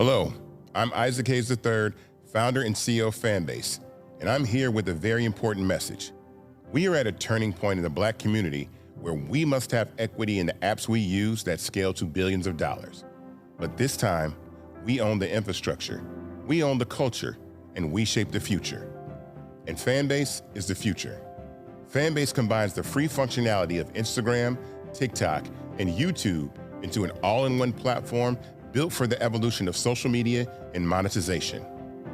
Hello, I'm Isaac Hayes III, founder and CEO of Fanbase, and I'm here with a very important message. We are at a turning point in the Black community where we must have equity in the apps we use that scale to billions of dollars. But this time, we own the infrastructure, we own the culture, and we shape the future. And Fanbase is the future. Fanbase combines the free functionality of Instagram, TikTok, and YouTube into an all-in-one platform built for the evolution of social media and monetization.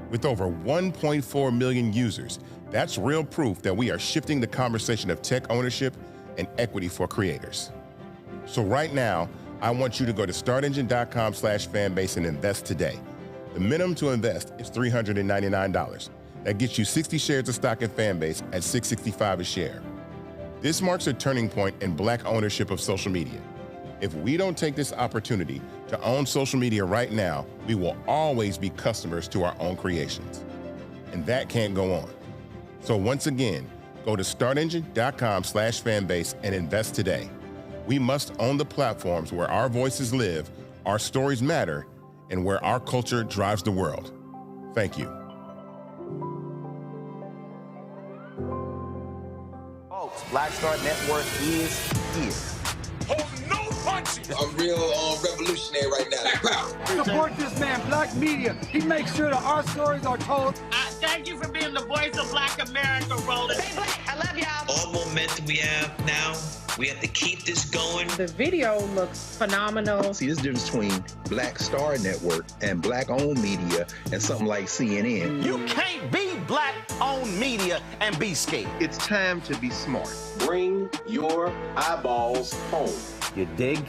With over 1.4 million users, that's real proof that we are shifting the conversation of tech ownership and equity for creators. So right now, I want you to go to startengine.com/fanbase and invest today. The minimum to invest is $399. That gets you 60 shares of stock in Fanbase at $665 a share. This marks a turning point in Black ownership of social media. If we don't take this opportunity to own social media right now, we will always be customers to our own creations. And that can't go on. So once again, go to startengine.com/fanbase and invest today. We must own the platforms where our voices live, our stories matter, and where our culture drives the world. Thank you. Folks, Black Star Network is here. I'm real revolutionary right now. Black power. Support this man, Black media. He makes sure that our stories are told. Thank you for being the voice of Black America, Roland. Stay Black. I love y'all. All momentum we have now, we have to keep this going. The video looks phenomenal. See, this difference between Black Star Network and Black-owned media and something like CNN. You can't be Black-owned media and be scared. It's time to be smart. Bring your eyeballs home. You dig?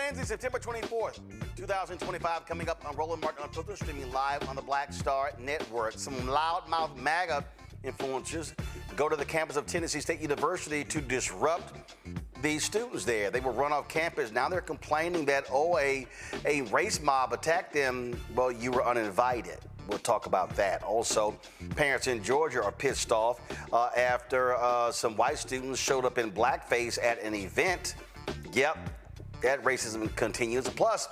Wednesday, September 24th, 2025, coming up on Roland Martin Unfiltered, streaming live on the Black Star Network. Some loudmouth MAGA influencers go to the campus of Tennessee State University to disrupt the students there. They were run off campus. Now they're complaining that, a race mob attacked them. Well, you were uninvited. We'll talk about that. Also, parents in Georgia are pissed off after some white students showed up in blackface at an event. Yep, that racism continues. Plus,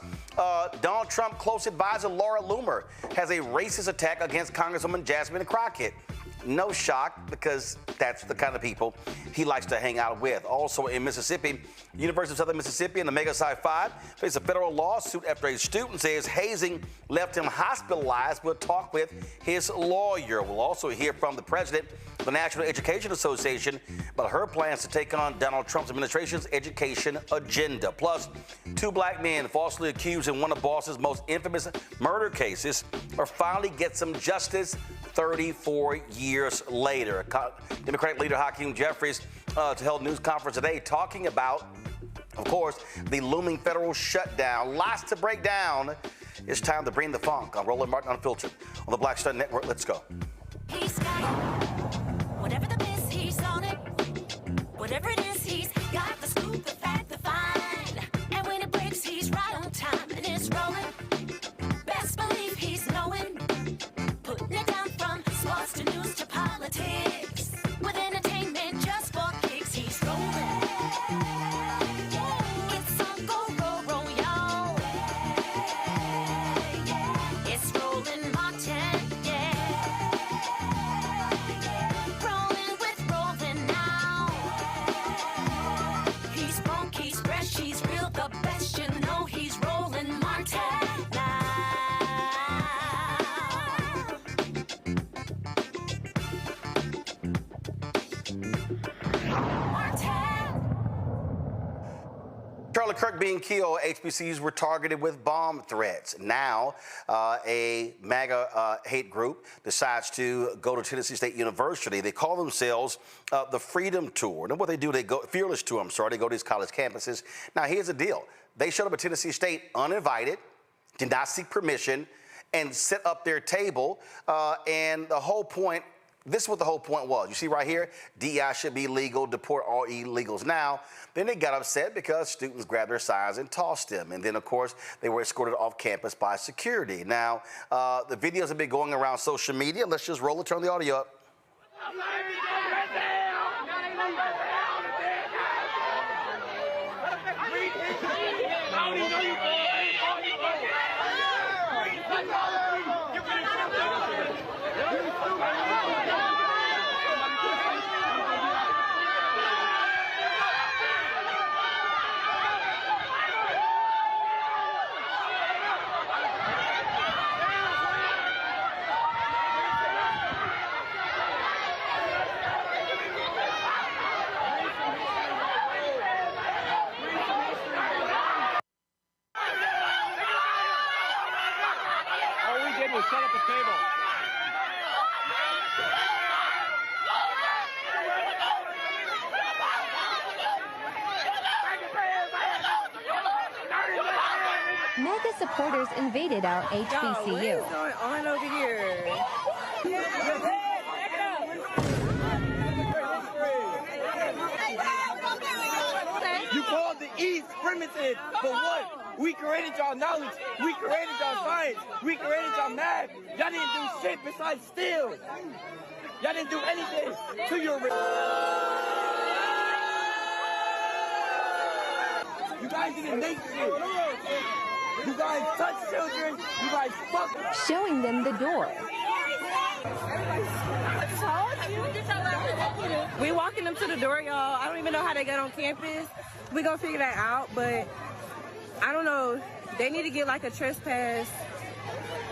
Donald Trump close advisor Laura Loomer has a racist attack against Congresswoman Jasmine Crockett. No shock, because that's the kind of people he likes to hang out with. Also in Mississippi, University of Southern Mississippi and the Mega Psi Phi face a federal lawsuit after a student says hazing left him hospitalized. We'll talk with his lawyer. We'll also hear from the president of the National Education Association about her plans to take on Donald Trump's administration's education agenda. Plus, two black men falsely accused in one of Boston's most infamous murder cases are finally get some justice 34 years later. Democratic leader Hakeem Jeffries held a news conference today talking about, of course, the looming federal shutdown. Lots to break down. It's time to bring the funk on Roland Martin Unfiltered on the Black Star Network. Let's go. He's got it. Whatever the miss, he's on it. Whatever it is, he's got the scoop, the fact, the find. And when it breaks, he's right on time and it's rolling. Best believe he's knowing. Putting it down from sports to news to politics. With entertainment just for kicks, he's rolling. It's on go, roll, y'all. It's Roland Martin, yeah. Rolling with Roland now. He's funk, he's fresh, he's real, the best, you know he's Roland Martin now. Charlie Kirk being killed, HBCUs were targeted with bomb threats. Now, a MAGA hate group decides to go to Tennessee State University. They call themselves the Freedom Tour. And what they do, they go, Fearless Tour, I'm sorry, they go to these college campuses. Now, here's the deal. They showed up at Tennessee State uninvited, did not seek permission, and set up their table. And the whole point, this is what the whole point was. You see right here, DEI should be legal, deport all illegals now. Then they got upset because students grabbed their signs and tossed them. And then, of course, they were escorted off campus by security. Now, the videos have been going around social media. Let's just roll it, turn the audio up. Set up a table. MAGA supporters invaded our HBCU. What is going on over here? You called the East primitive for what? We created y'all knowledge. We created y'all science. We created y'all math. Y'all didn't do shit besides steal. Y'all didn't do anything to your... You guys didn't make shit. You guys touched children. You guys fucked. Showing them the door. We walking them to the door, y'all. I don't even know how they got on campus. We gonna figure that out, but I don't know. They need to get like a trespass,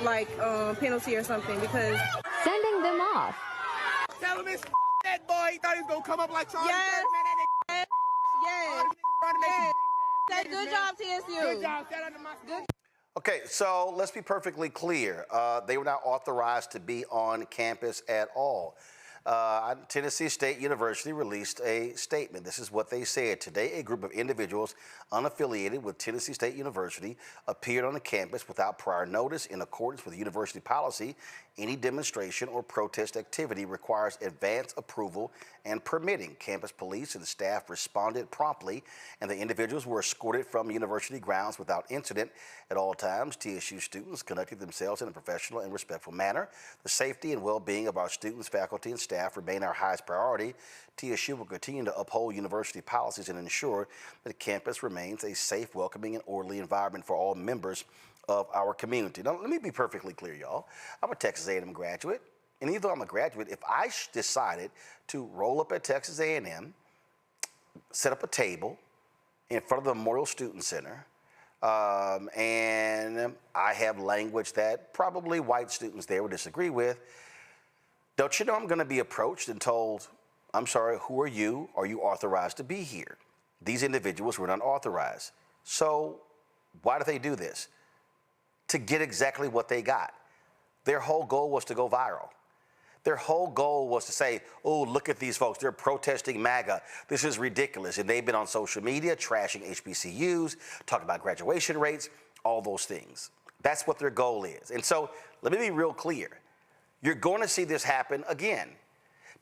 like penalty or something, because Sending them off. Tell him it's that boy. He thought he was gonna come up like Charlie. Yes. Man, yes, yes. Say good job, TSU. Good job. Shout out to my good. Okay, so let's be perfectly clear. They were not authorized to be on campus at all. Tennessee State University released a statement. This is what they said. Today, a group of individuals unaffiliated with Tennessee State University appeared on the campus without prior notice. In accordance with university policy, any demonstration or protest activity requires advance approval and permitting. Campus police and staff responded promptly, and the individuals were escorted from university grounds without incident. At all times, TSU students conducted themselves in a professional and respectful manner. The safety and well-being of our students, faculty, and staff remain our highest priority. TSU will continue to uphold university policies and ensure that campus remains a safe, welcoming, and orderly environment for all members of our community. Now, let me be perfectly clear, y'all. I'm a Texas A&M graduate, and even though I'm a graduate, if I decided to roll up at Texas A&M, set up a table in front of the Memorial Student Center, and I have language that probably white students there would disagree with, don't you know I'm going to be approached and told, I'm sorry, who are you? Are you authorized to be here? These individuals were not authorized. So why do they do this? To get exactly what they got. Their whole goal was to go viral. Their whole goal was to say, oh, look at these folks. They're protesting MAGA. This is ridiculous. And they've been on social media trashing HBCUs, talking about graduation rates, all those things. That's what their goal is. And so let me be real clear. You're going to see this happen again.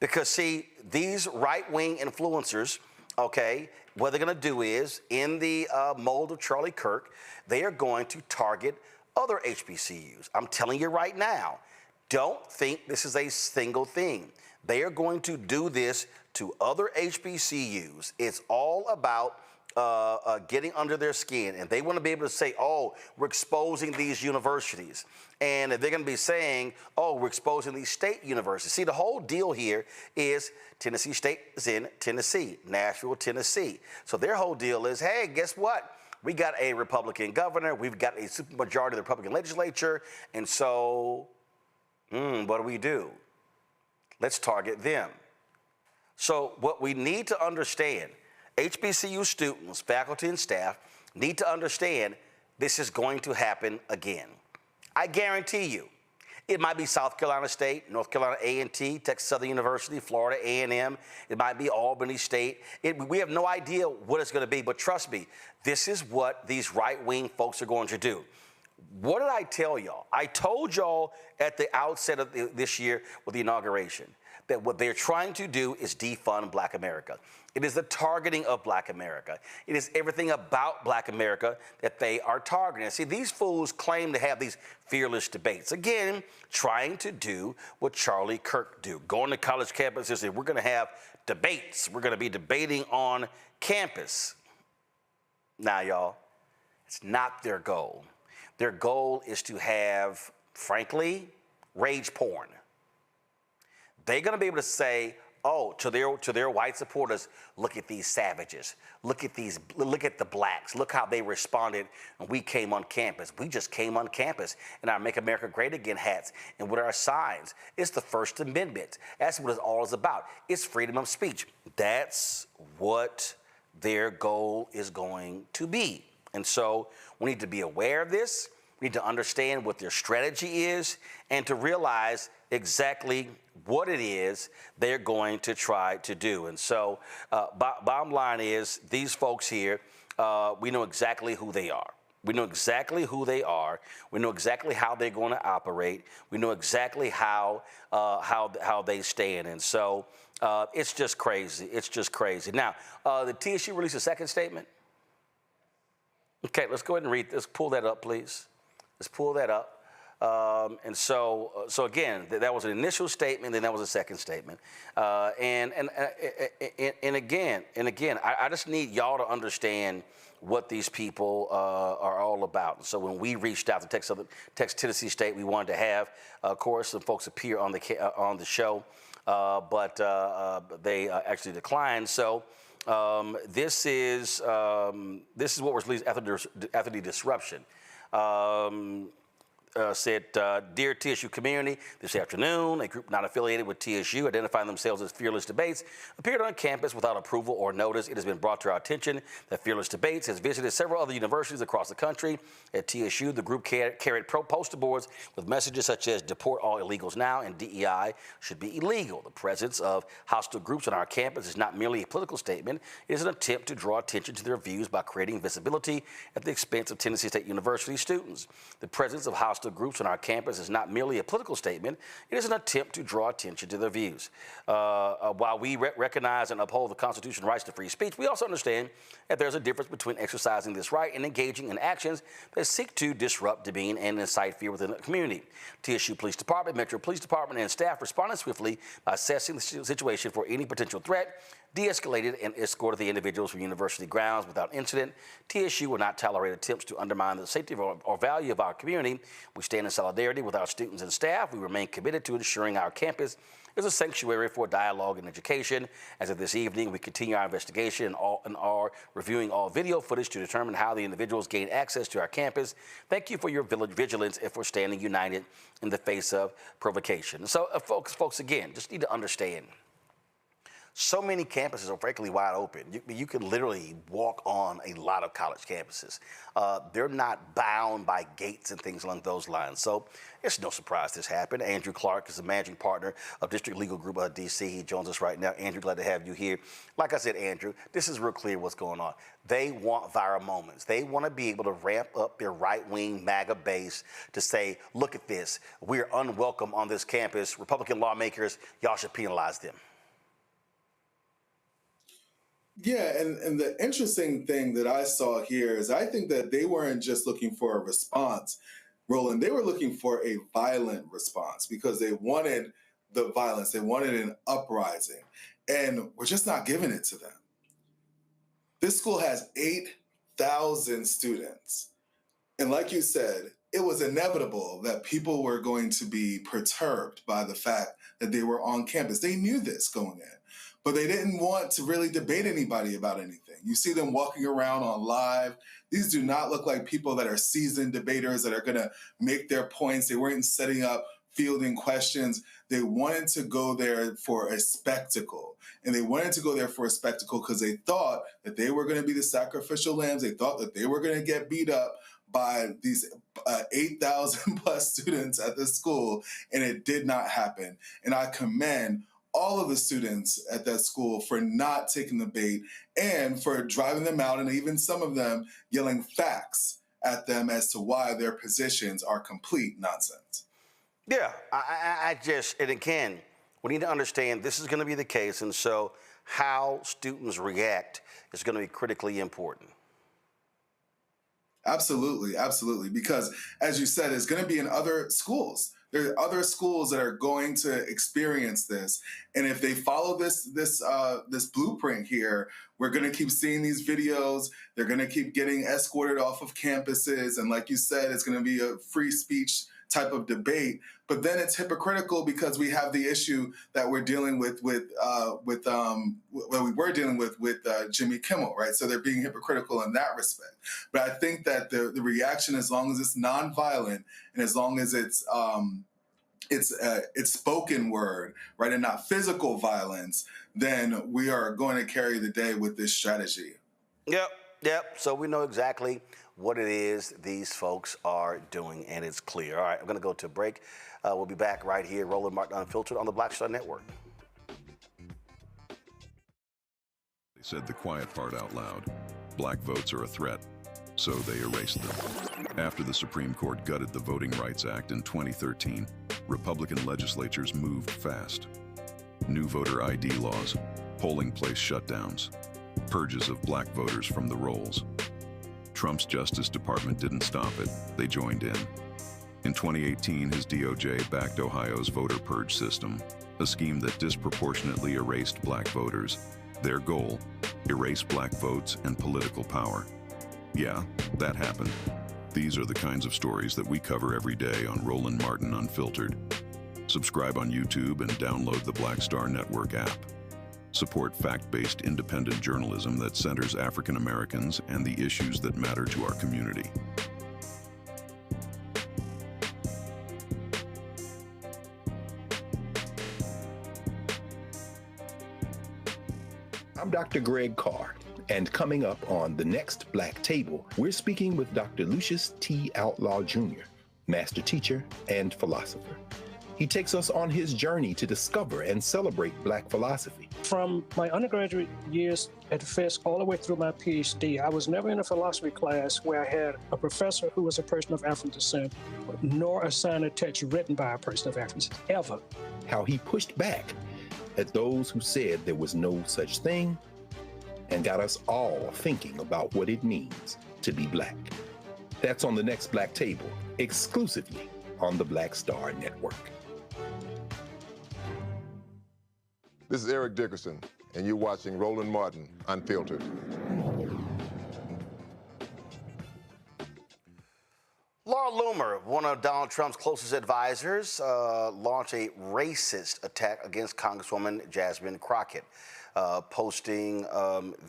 Because, see, these right-wing influencers, okay, what they're going to do is, in the mold of Charlie Kirk, they are going to target other HBCUs. I'm telling you right now, don't think this is a single thing. They are going to do this to other HBCUs. It's all about getting under their skin, and they want to be able to say, oh, we're exposing these universities. And they're going to be saying, oh, we're exposing these state universities. See, the whole deal here is Tennessee State is in Tennessee, Nashville, Tennessee. So their whole deal is, hey, guess what? We got a Republican governor. We've got a supermajority of the Republican legislature. And so, what do? Let's target them. So what we need to understand, HBCU students, faculty, and staff need to understand this is going to happen again. I guarantee you, it might be South Carolina State, North Carolina A&T, Texas Southern University, Florida A&M. It might be Albany State. We have no idea what it's going to be, but trust me, this is what these right-wing folks are going to do. What did I tell y'all? I told y'all at the outset of this year with the inauguration that what they're trying to do is defund Black America. It is the targeting of Black America. It is everything about Black America that they are targeting. See, these fools claim to have these fearless debates. Again, trying to do what Charlie Kirk do. Going to college campuses and say, we're going to have debates. We're going to be debating on campus. Now, y'all, it's not their goal. Their goal is to have, frankly, rage porn. They're going to be able to say, oh, to their white supporters, look at these savages. Look at the blacks. Look how they responded when we came on campus. We just came on campus in our Make America Great Again hats and with our signs. It's the First Amendment. That's what it's all about. It's freedom of speech. That's what their goal is going to be. And so we need to be aware of this. We need to understand what their strategy is and to realize exactly what it is they're going to try to do. And so bottom line is these folks here, we know exactly who they are. We know exactly who they are. We know exactly how they're going to operate. We know exactly how they stand. And so it's just crazy. It's just crazy. Now, the TSU released a second statement. Okay, let's go ahead and read. Let's pull that up, please. Let's pull that up. And so again, that was an initial statement, then that was a second statement. And again, I just need y'all to understand what these people are all about. And so when we reached out to Texas Tennessee State, we wanted to have, of course, some folks appear on the show, but they actually declined. So this is what was released after the disruption. said, Dear TSU community, this afternoon, a group not affiliated with TSU, identifying themselves as Fearless Debates, appeared on campus without approval or notice. It has been brought to our attention that Fearless Debates has visited several other universities across the country. At TSU, the group carried poster boards with messages such as deport all illegals now and DEI should be illegal. The presence of hostile groups on our campus is not merely a political statement. It is an attempt to draw attention to their views by creating visibility at the expense of Tennessee State University students. The presence of hostile groups on our campus is not merely a political statement. It is an attempt to draw attention to their views. While we recognize and uphold the Constitution's rights to free speech, we also understand that there's a difference between exercising this right and engaging in actions that seek to disrupt, demean, and incite fear within the community. TSU Police Department, Metro Police Department, and staff responded swiftly by assessing the situation for any potential threat, de-escalated and escorted the individuals from university grounds without incident. TSU will not tolerate attempts to undermine the safety or value of our community. We stand in solidarity with our students and staff. We remain committed to ensuring our campus is a sanctuary for dialogue and education. As of this evening, we continue our investigation and are reviewing all video footage to determine how the individuals gained access to our campus. Thank you for your vigilance and for standing united in the face of provocation. So, folks, again, just need to understand. So many campuses are frankly wide open. You can literally walk on a lot of college campuses. They're not bound by gates and things along those lines. So it's no surprise this happened. Andrew Clark is the managing partner of District Legal Group DC. He joins us right now. Andrew, glad to have you here. Like I said, Andrew, this is real clear what's going on. They want viral moments. They want to be able to ramp up their right-wing MAGA base to say, look at this. We're unwelcome on this campus. Republican lawmakers, y'all should penalize them. Yeah, and the interesting thing that I saw here is I think that they weren't just looking for a response, Roland. They were looking for a violent response because they wanted the violence. They wanted an uprising. And we're just not giving it to them. This school has 8,000 students. And like you said, it was inevitable that people were going to be perturbed by the fact that they were on campus. They knew this going in. But they didn't want to really debate anybody about anything. You see them walking around on live. These do not look like people that are seasoned debaters that are going to make their points. They weren't setting up fielding questions. They wanted to go there for a spectacle. And they wanted to go there for a spectacle because they thought that they were going to be the sacrificial lambs. They thought that they were going to get beat up by these 8,000 plus students at this school. And it did not happen. And I commend all of the students at that school for not taking the bait and for driving them out, and even some of them yelling facts at them as to why their positions are complete nonsense. Yeah, and again, we need to understand this is going to be the case, and so how students react is going to be critically important. Absolutely, absolutely, because as you said, it's going to be in other schools. There are other schools that are going to experience this, and if they follow this blueprint here, we're going to keep seeing these videos. They're going to keep getting escorted off of campuses, and like you said, it's going to be a free speech type of debate. But then it's hypocritical because we have the issue that we're dealing with Jimmy Kimmel, right? So they're being hypocritical in that respect. But I think that the reaction, as long as it's nonviolent and as long as it's spoken word, right, and not physical violence, then we are going to carry the day with this strategy. Yep. So we know exactly what it is these folks are doing, and it's clear. All right, I'm going to go to a break. We'll be back right here, Roland Martin Unfiltered on the Black Star Network. They said the quiet part out loud. Black votes are a threat, so they erased them. After the Supreme Court gutted the Voting Rights Act in 2013, Republican legislatures moved fast. New voter ID laws, polling place shutdowns, purges of black voters from the rolls. Trump's Justice Department didn't stop it, they joined in. In 2018, his DOJ backed Ohio's voter purge system, a scheme that disproportionately erased black voters. Their goal, erase black votes and political power. Yeah, that happened. These are the kinds of stories that we cover every day on Roland Martin Unfiltered. Subscribe on YouTube and download the Black Star Network app. Support fact-based independent journalism that centers African Americans and the issues that matter to our community. I'm Dr. Greg Carr, and coming up on the next Black Table, we're speaking with Dr. Lucius T. Outlaw Jr., master teacher and philosopher. He takes us on his journey to discover and celebrate Black philosophy. From my undergraduate years at Fisk all the way through my PhD, I was never in a philosophy class where I had a professor who was a person of African descent, nor assigned a text written by a person of African descent, ever. How he pushed back at those who said there was no such thing and got us all thinking about what it means to be Black. That's on the next Black Table, exclusively on the Black Star Network. This is Eric Dickerson, and you're watching Roland Martin Unfiltered. Laura Loomer, one of Donald Trump's closest advisors, launched a racist attack against Congresswoman Jasmine Crockett, posting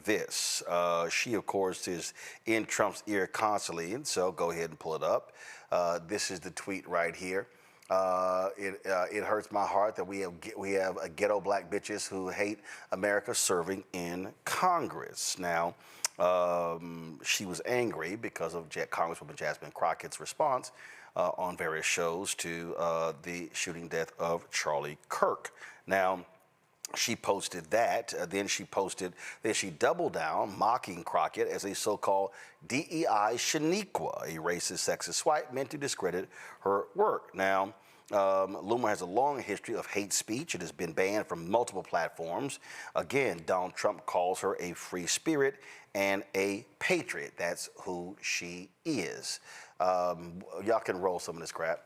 this. She, of course, is in Trump's ear constantly, and so go ahead and pull it up. This is the tweet right here. It hurts my heart that we have ghetto Black bitches who hate America serving in Congress. Now, she was angry because of Congresswoman Jasmine Crockett's response on various shows to the shooting death of Charlie Kirk. Now, she posted that, then she doubled down, mocking Crockett as a so-called DEI Shaniqua, a racist, sexist swipe meant to discredit her work. Now, Loomer has a long history of hate speech. It has been banned from multiple platforms. Again, Donald Trump calls her a free spirit and a patriot. That's who she is. Y'all can roll some of this crap.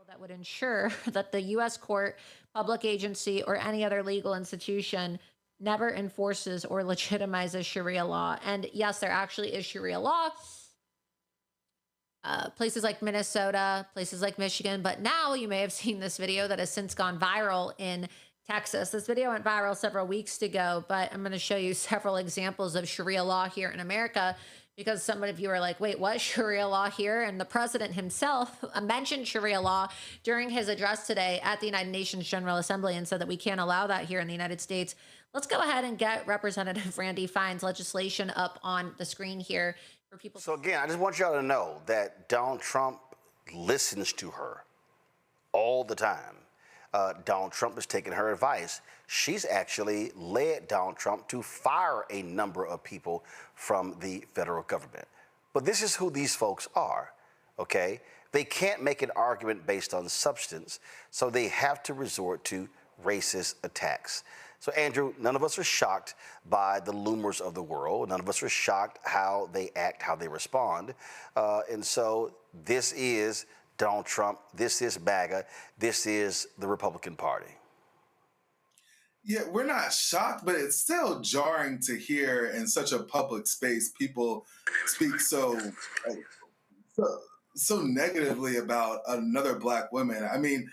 That would ensure that the U.S. court, public agency, or any other legal institution never enforces or legitimizes Sharia law. And yes, there actually is Sharia law. Places like Minnesota, places like Michigan. But now you may have seen this video that has since gone viral in Texas. This video went viral several weeks ago, but I'm going to show you several examples of Sharia law here in America, because some of you are like, wait, what? Sharia law here? And the president himself mentioned Sharia law during his address today at the United Nations General Assembly and said that we can't allow that here in the United States. Let's go ahead and get Representative Randy Fine's legislation up on the screen here for people. So again, I just want y'all to know that Donald Trump listens to her all the time. Donald Trump is taking her advice. She's actually led Donald Trump to fire a number of people from the federal government. But this is who these folks are, okay? They can't make an argument based on substance, so they have to resort to racist attacks. So, Andrew, none of us are shocked by the Loomers of the world. None of us are shocked how they act, how they respond. And so this is Donald Trump, this is MAGA, this is the Republican Party. Yeah, we're not shocked, but it's still jarring to hear in such a public space people speak so negatively about another Black woman. I mean,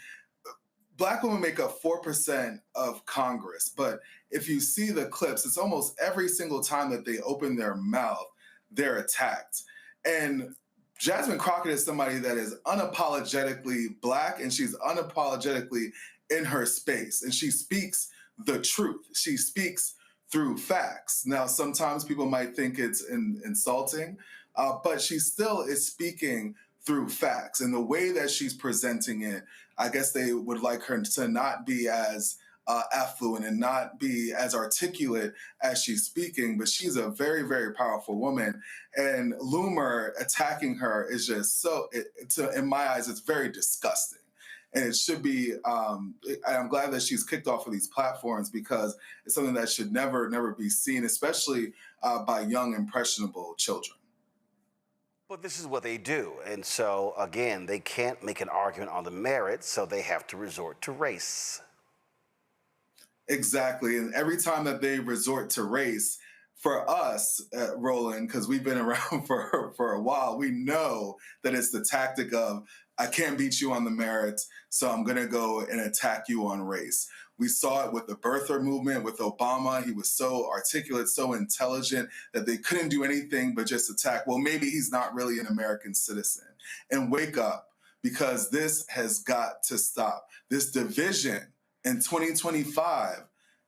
Black women make up 4% of Congress, but if you see the clips, it's almost every single time that they open their mouth, they're attacked. And Jasmine Crockett is somebody that is unapologetically Black, and she's unapologetically in her space, and she speaks the truth. She speaks through facts. Now, sometimes people might think it's insulting, but she still is speaking through facts. And the way that she's presenting it, I guess they would like her to not be as affluent and not be as articulate as she's speaking, but she's a very, very powerful woman. And Loomer attacking her is just so, in my eyes, it's very disgusting. And it should be, I'm glad that she's kicked off of these platforms, because it's something that should never, never be seen, especially by young, impressionable children. But this is what they do. And so, again, they can't make an argument on the merits, so they have to resort to race. Exactly. And every time that they resort to race, for us, Roland, because we've been around for a while, we know that it's the tactic of, I can't beat you on the merits, so I'm going to go and attack you on race. We saw it with the birther movement with Obama. He was so articulate, so intelligent that they couldn't do anything but just attack. Well, maybe he's not really an American citizen. And wake up, because this has got to stop. This division in 2025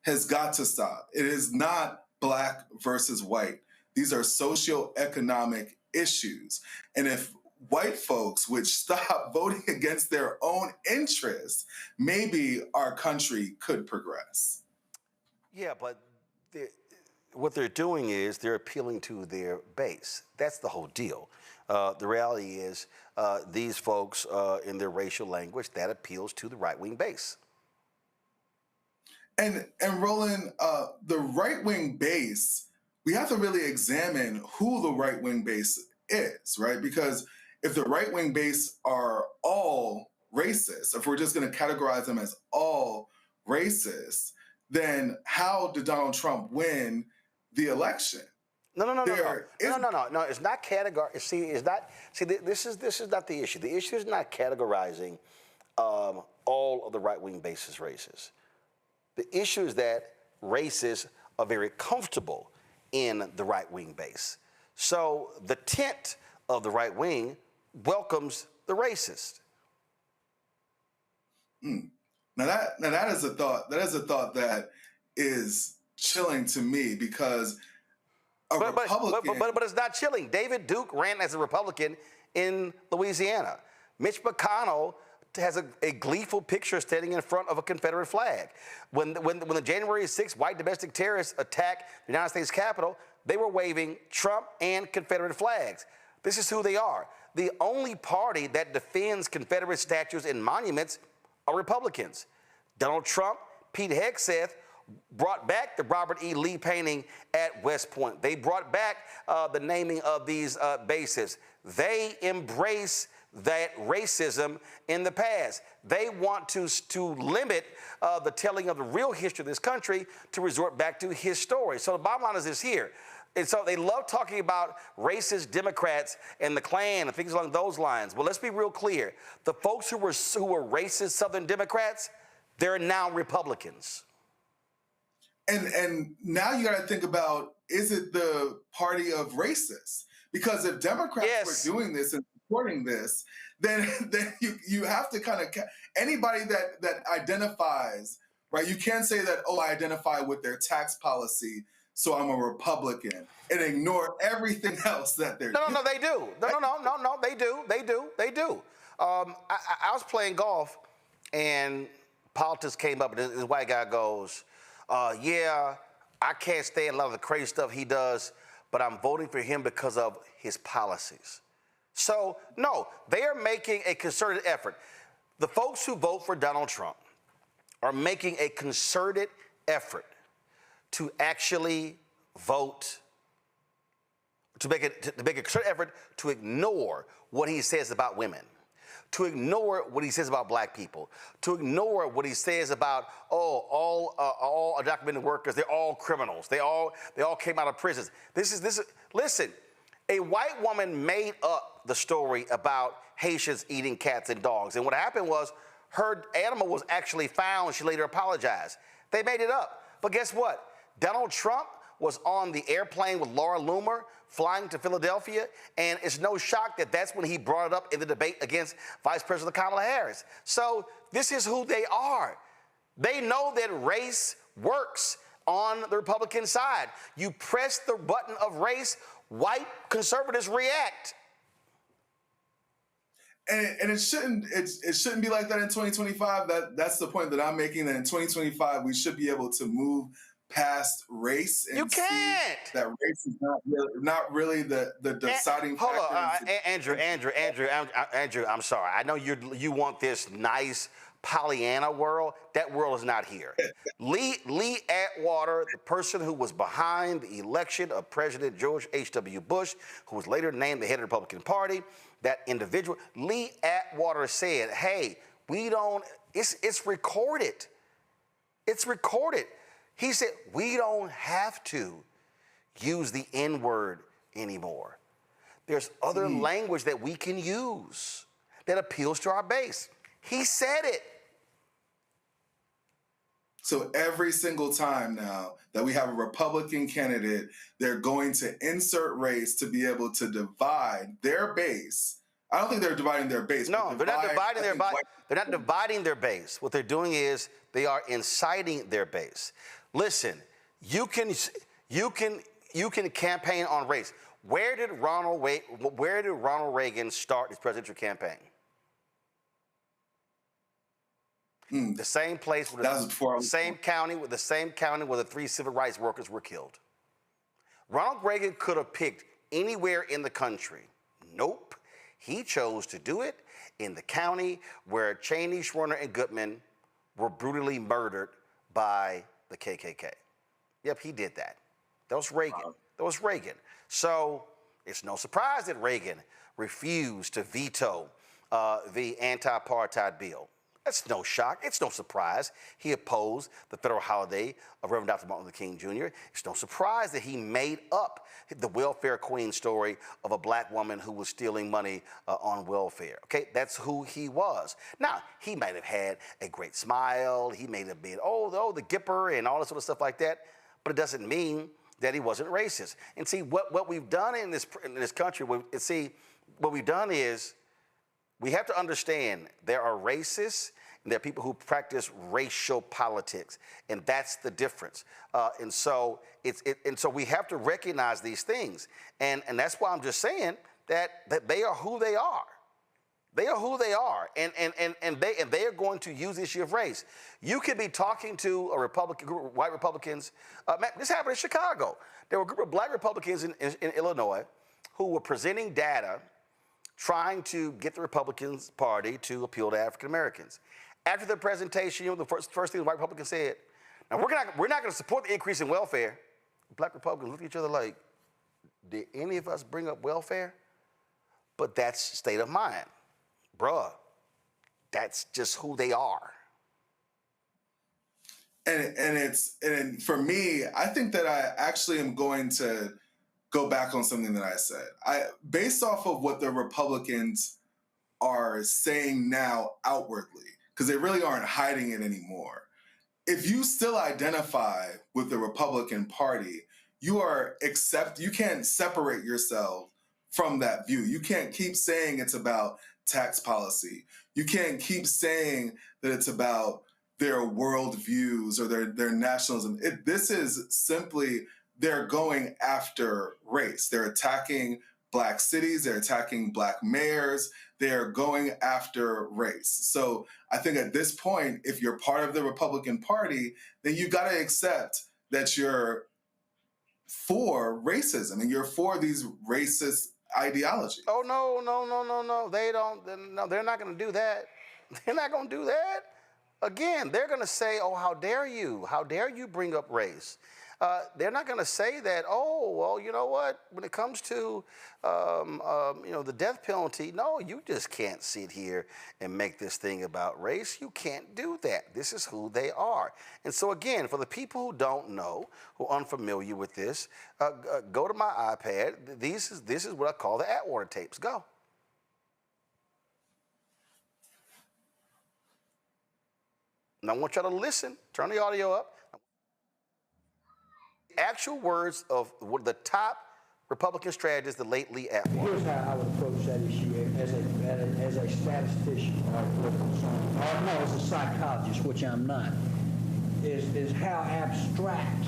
has got to stop. It is not black versus white. These are socioeconomic issues. And if white folks would stop voting against their own interests, maybe our country could progress. Yeah, but what they're doing is they're appealing to their base. That's the whole deal. The reality is these folks in their racial language, that appeals to the right-wing base. And Roland, the right-wing base, we have to really examine who the right-wing base is, right? Because if the right-wing base are all racist, if we're just going to categorize them as all racist, then how did Donald Trump win the election? No. It's not categorize. See, it's not. See, this is not the issue. The issue is not categorizing all of the right-wing bases racist. The issue is that racists are very comfortable in the right-wing base. So the tent of the right wing welcomes the racist. Now that is a thought. That is a thought that is chilling to me because Republican. But it's not chilling. David Duke ran as a Republican in Louisiana. Mitch McConnell has a gleeful picture standing in front of a Confederate flag. When the January 6th white domestic terrorists attacked the United States Capitol, they were waving Trump and Confederate flags. This is who they are. The only party that defends Confederate statues and monuments are Republicans. Donald Trump, Pete Hegseth brought back the Robert E. Lee painting at West Point. They brought back the naming of these bases. They embrace that racism in the past. They want to limit the telling of the real history of this country to resort back to his story. So the bottom line is this here. And so they love talking about racist Democrats and the Klan and things along those lines. Well, let's be real clear. The folks who were racist Southern Democrats, they're now Republicans. And now you got to think about, is it the party of racists? Because if Democrats were doing this and supporting this, then you have to kind of, anybody that identifies, right? You can't say that, oh, I identify with their tax policy, so I'm a Republican, and ignore everything else that they're doing. No, they do. No, they do. I was playing golf, and politics came up, and this white guy goes, yeah, I can't stand a lot of the crazy stuff he does, but I'm voting for him because of his policies. So, no, they are making a concerted effort. The folks who vote for Donald Trump are making a concerted effort to actually vote, to make a concerted effort to ignore what he says about women, to ignore what he says about black people, to ignore what he says about, all undocumented workers, they're all criminals. They all came out of prisons. Listen, a white woman made up the story about Haitians eating cats and dogs. And what happened was her animal was actually found. She later apologized. They made it up. But guess what? Donald Trump was on the airplane with Laura Loomer flying to Philadelphia, and it's no shock that that's when he brought it up in the debate against Vice President Kamala Harris. So this is who they are. They know that race works on the Republican side. You press the button of race, white conservatives react. And it shouldn't be like that in 2025. That's the point that I'm making, that in 2025 we should be able to move past race and see that race is not really the deciding factor. Hold on, Andrew, I'm sorry. I know you want this nice Pollyanna world. That world is not here. Lee Atwater, the person who was behind the election of President George H.W. Bush, who was later named the head of the Republican Party, that individual, Lee Atwater said, hey, it's recorded. It's recorded. He said, we don't have to use the N-word anymore. There's other language that we can use that appeals to our base. He said it. So every single time now that we have a Republican candidate, they're going to insert race to be able to divide their base. I don't think they're dividing their base. No, they're not dividing their base. They're not dividing their base. What they're doing is they are inciting their base. Listen, you can campaign on race. Where did Ronald Reagan start his presidential campaign? The same place with the same county where the 3 civil rights workers were killed. Ronald Reagan could have picked anywhere in the country. Nope. He chose to do it in the county where Cheney, Schwerner, and Goodman were brutally murdered by the KKK. Yep, he did that. That was Reagan. Wow. That was Reagan. So it's no surprise that Reagan refused to veto the anti-apartheid bill. That's no shock. It's no surprise. He opposed the federal holiday of Reverend Dr. Martin Luther King Jr. It's no surprise that he made up the welfare queen story of a black woman who was stealing money on welfare. Okay, that's who he was. Now, he might have had a great smile. He may have been, the Gipper and all this sort of stuff like that, but it doesn't mean that he wasn't racist. And see, what we've done in this country, what we've done is we have to understand there are racists and there are people who practice racial politics, and that's the difference. And so we have to recognize these things, and that's why I'm just saying that they are who they are. They are who they are, and they are going to use the issue of race. You could be talking to a group of white Republicans. This happened in Chicago. There were a group of black Republicans in Illinois who were presenting data trying to get the Republican Party to appeal to African Americans. After the presentation, the first thing the white Republicans said, now we're not going to support the increase in welfare. Black Republicans look at each other like, did any of us bring up welfare? But that's state of mind. Bruh, that's just who they are. And for me, I think that I actually am going to go back on something that I said. Based off of what the Republicans are saying now outwardly, because they really aren't hiding it anymore. If you still identify with the Republican Party, you can't separate yourself from that view. You can't keep saying it's about tax policy. You can't keep saying that it's about their worldviews or their nationalism. This is simply, they're going after race. They're attacking black cities. They're attacking black mayors. They're going after race. So I think at this point, if you're part of the Republican Party, then you got to accept that you're for racism and you're for these racist ideologies. Oh, no. They don't. No, they're not going to do that. They're not going to do that. Again, they're going to say, oh, how dare you? How dare you bring up race? They're not going to say that, oh, well, you know what? When it comes to, the death penalty, no, you just can't sit here and make this thing about race. You can't do that. This is who they are. And so, again, for the people who don't know, who are unfamiliar with this, go to my iPad. This is what I call the Atwater tapes. Go. And I want y'all to listen. Turn the audio up. Actual words of one of the top Republican strategists, the late Lee Atwater. Here's how I would approach that issue as a statistician or political scientist, or no, as a psychologist, which I'm not, is how abstract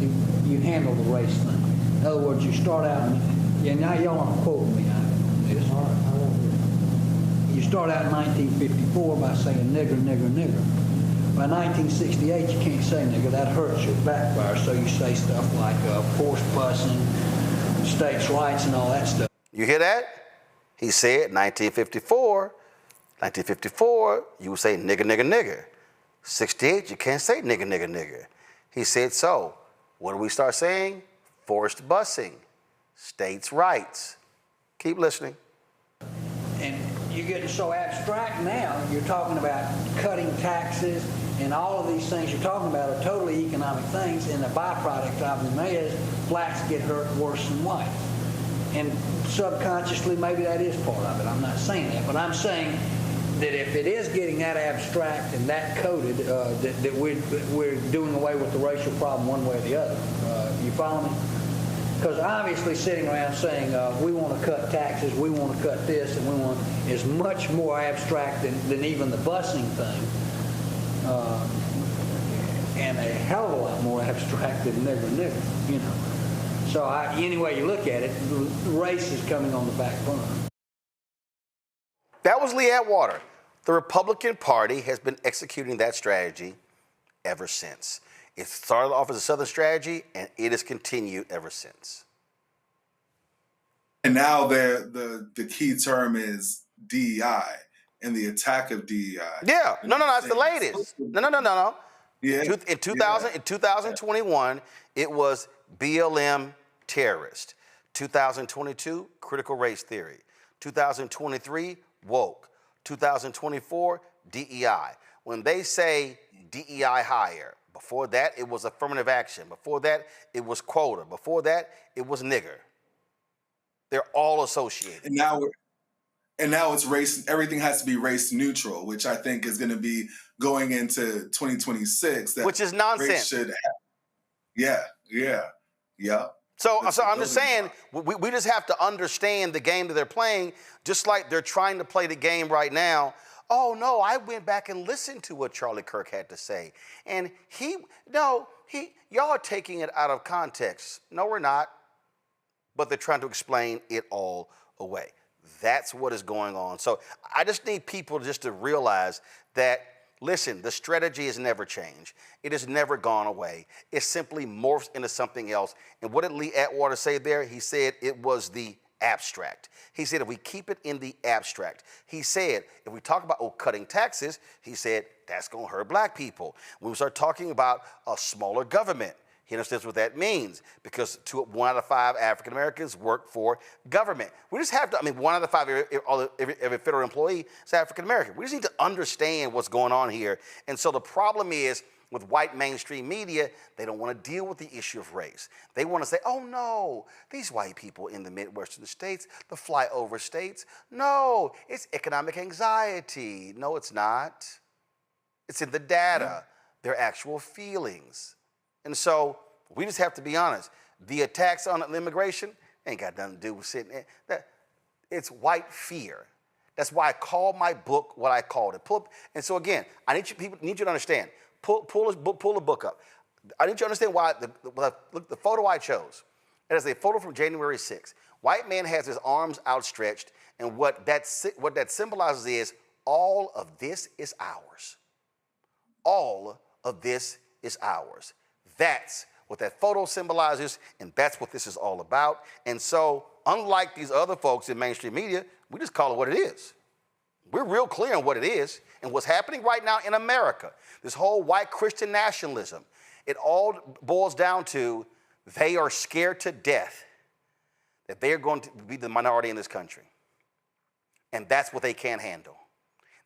you handle the race thing. In other words, you start out, and now y'all aren't quoting me on this. All right, I won't do it. You start out in 1954 by saying nigger, nigger, nigger. By 1968, you can't say nigger. That hurts you. It backfires. So you say stuff like forced busing, states' rights, and all that stuff. You hear that? He said 1954, you would say nigger, nigger, nigger. 68, you can't say nigger, nigger, nigger. He said, so what do we start saying? Forced busing, states' rights. Keep listening. And you're getting so abstract now, you're talking about cutting taxes, and all of these things you're talking about are totally economic things, and the byproduct of them is blacks get hurt worse than whites. And subconsciously, maybe that is part of it. I'm not saying that, but I'm saying that if it is getting that abstract and that coded, that we're doing away with the racial problem one way or the other. You follow me? Because obviously sitting around saying we want to cut taxes, we want to cut this, and we want is much more abstract than even the busing thing. and a hell of a lot more abstract than nigger, you know. So any way you look at it, race is coming on the back burner. That was Lee Atwater. The Republican Party has been executing that strategy ever since. It started off as a Southern strategy, and it has continued ever since. And now the key term is DEI and the attack of DEI. Yeah, no, it's the latest. No. Yeah. In 2021, it was BLM terrorist. 2022, critical race theory. 2023, woke. 2024, DEI. When they say DEI hire, before that it was affirmative action. Before that it was quota. Before that it was nigger. They're all associated. And now it's race. Everything has to be race neutral, which I think is going to be going into 2026. Which is nonsense. Yeah. So I'm just saying, we just have to understand the game that they're playing, just like they're trying to play the game right now. Oh, no, I went back and listened to what Charlie Kirk had to say. And y'all are taking it out of context. No, we're not. But they're trying to explain it all away. That's what is going on. So I just need people just to realize that, listen, the strategy has never changed. It has never gone away. It simply morphs into something else. And what did Lee Atwater say there? He said it was the abstract. He said if we keep it in the abstract. He said if we talk about cutting taxes, he said that's going to hurt black people. When we start talking about a smaller government, he understands what that means because 1 out of 5 African Americans work for government. We just have to, 1 out of 5 every federal employee is African American. We just need to understand what's going on here. And so the problem is with white mainstream media, they don't want to deal with the issue of race. They want to say, oh no, these white people in the Midwestern states, the flyover states, no, it's economic anxiety. No, it's not. It's in the data, their actual feelings. And so we just have to be honest. The attacks on immigration ain't got nothing to do with sitting there. It's white fear. That's why I called my book what I called it. And so again, I need you to understand. Pull the book up. I need you to understand why the photo I chose. It is a photo from January 6th. White man has his arms outstretched, and what that symbolizes is all of this is ours. All of this is ours. That's what that photo symbolizes, and that's what this is all about. And so, unlike these other folks in mainstream media, we just call it what it is. We're real clear on what it is and what's happening right now in America. This whole white Christian nationalism, it all boils down to they are scared to death that they are going to be the minority in this country. And that's what they can't handle.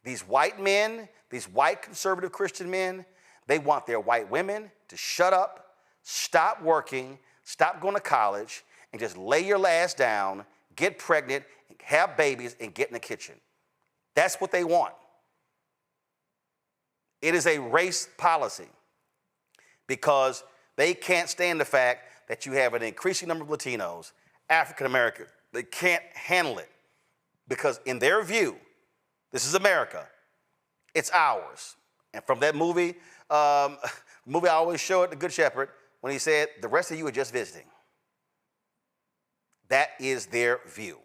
These white men, these white conservative Christian men, they want their white women to shut up, stop working, stop going to college, and just lay your ass down, get pregnant, have babies, and get in the kitchen. That's what they want. It is a race policy because they can't stand the fact that you have an increasing number of Latinos, African Americans. They can't handle it because in their view, this is America. It's ours. And from that movie I always show it, The Good Shepherd, when he said, the rest of you are just visiting. That is their view.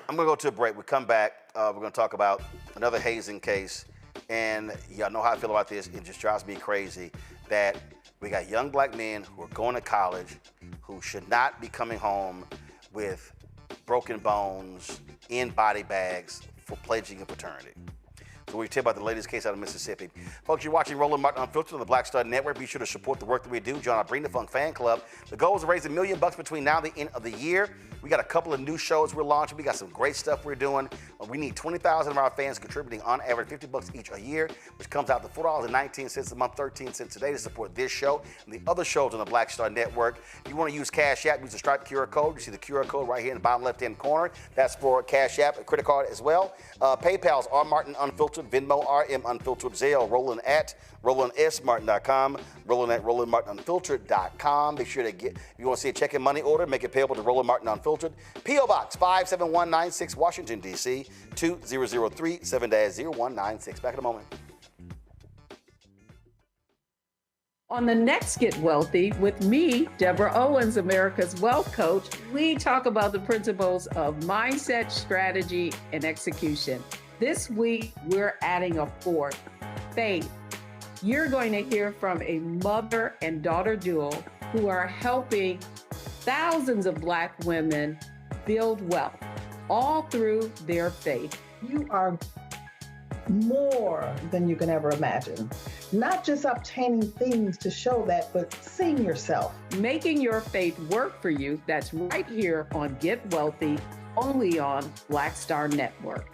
I'm going to go to a break. We come back. We're going to talk about another hazing case. And y'all know how I feel about this. It just drives me crazy that we got young black men who are going to college who should not be coming home with broken bones in body bags for pledging a fraternity. So we tell about the latest case out of Mississippi. Folks, you're watching Roland Martin Unfiltered on the Black Star Network. Be sure to support the work that we do. Join our Bring the Funk fan club. The goal is to raise $1 million between now and the end of the year. We got a couple of new shows we're launching. We got some great stuff we're doing. We need 20,000 of our fans contributing on average $50 each a year, which comes out to $4.19 a month, 13 cents a day to support this show and the other shows on the Black Star Network. If you want to use Cash App, use the Stripe QR code. You see the QR code right here in the bottom left-hand corner. That's for Cash App and credit card as well. PayPal's R Martin Unfiltered, Venmo RM Unfiltered, Zelle, Roland at RolandSMartin.com, Roland at RolandMartinUnfiltered.com. Make sure to get, if you want to see a check and money order, make it payable to Roland Martin Unfiltered. P.O. Box 57196, Washington, D.C. 2003 7-0196. Back in a moment. On the next Get Wealthy with me, Deborah Owens, America's Wealth Coach, we talk about the principles of mindset, strategy, and execution. This week, we're adding a fourth, faith. You're going to hear from a mother and daughter duo who are helping thousands of Black women build wealth, all through their faith. You are more than you can ever imagine. Not just obtaining things to show that, but seeing yourself. Making your faith work for you. That's right here on Get Wealthy, only on Black Star Network.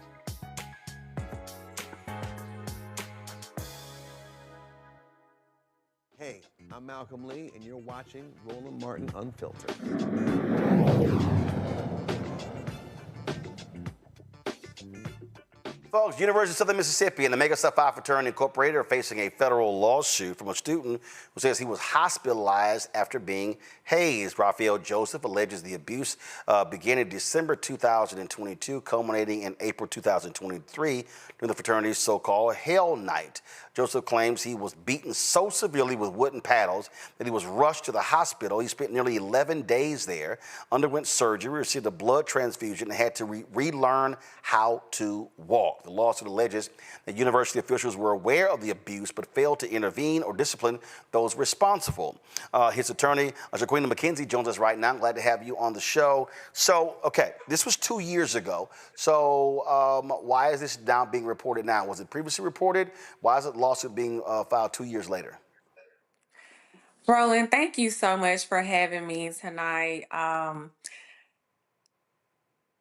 Hey, I'm Malcolm Lee, and you're watching Roland Martin Unfiltered. Folks, University of Southern Mississippi and the MAGA Psi Fraternity Incorporated are facing a federal lawsuit from a student who says he was hospitalized after being hazed. Raphael Joseph alleges the abuse began in December 2022, culminating in April 2023 during the fraternity's so-called Hell Night. Joseph claims he was beaten so severely with wooden paddles that he was rushed to the hospital. He spent nearly 11 days there, underwent surgery, received a blood transfusion, and had to relearn how to walk. The lawsuit alleges that university officials were aware of the abuse but failed to intervene or discipline those responsible. His attorney, Jaquina McKenzie, joins us right now. I'm glad to have you on the show. So, okay, this was 2 years ago. So why is this now being reported now? Was it previously reported? Why is the lawsuit being filed 2 years later? Roland, thank you so much for having me tonight.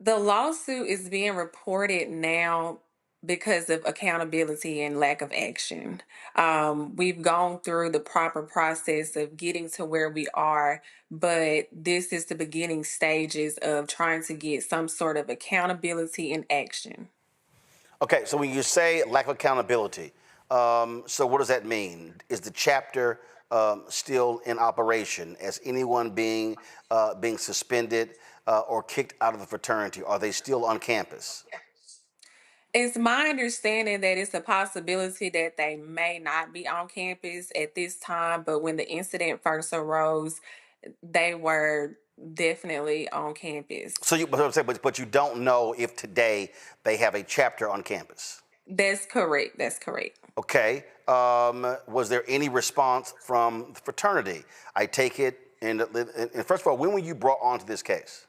The lawsuit is being reported now because of accountability and lack of action. We've gone through the proper process of getting to where we are, but this is the beginning stages of trying to get some sort of accountability and action. Okay, so when you say lack of accountability, so what does that mean? Is the chapter still in operation? As anyone being suspended or kicked out of the fraternity? Are they still on campus? It's my understanding that it's a possibility that they may not be on campus at this time, but when the incident first arose, they were definitely on campus. So but you don't know if today they have a chapter on campus? That's correct. That's correct. Okay. Was there any response from the fraternity? I take it, and first of all, when were you brought onto this case?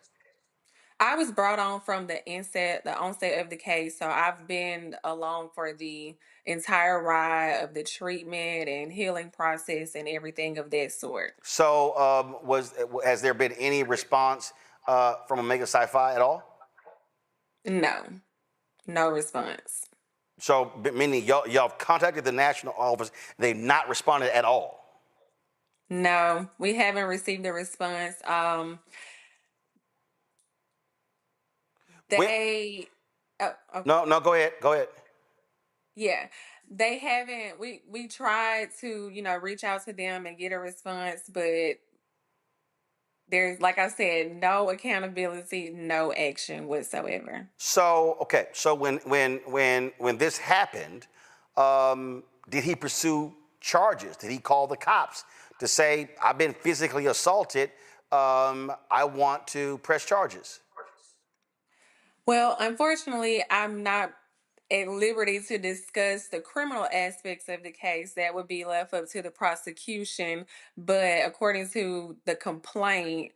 I was brought on from the onset of the case, so I've been along for the entire ride of the treatment and healing process and everything of that sort. So, has there been any response from Omega Psi-Phi at all? No response. So, meaning y'all have contacted the national office, they've not responded at all? No, we haven't received a response. Okay. No, go ahead. Yeah, they haven't. We tried to, reach out to them and get a response, but there's, like I said, no accountability, no action whatsoever. So, okay. So when this happened, did he pursue charges? Did he call the cops to say, I've been physically assaulted, I want to press charges? Well, unfortunately, I'm not at liberty to discuss the criminal aspects of the case. That would be left up to the prosecution. But according to the complaint,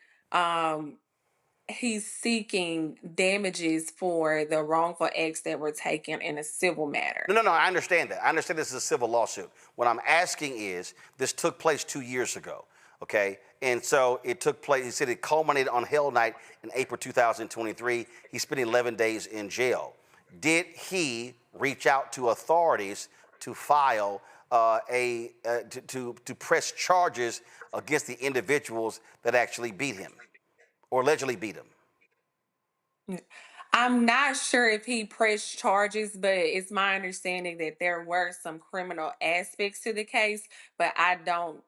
he's seeking damages for the wrongful acts that were taken in a civil matter. No, I understand that. I understand this is a civil lawsuit. What I'm asking is, this took place 2 years ago, okay? And so it took place, he said it culminated on Hell Night in April 2023. He spent 11 days in jail. Did he reach out to authorities to file to press charges against the individuals that actually beat him or allegedly beat him? I'm not sure if he pressed charges, but it's my understanding that there were some criminal aspects to the case, but I don't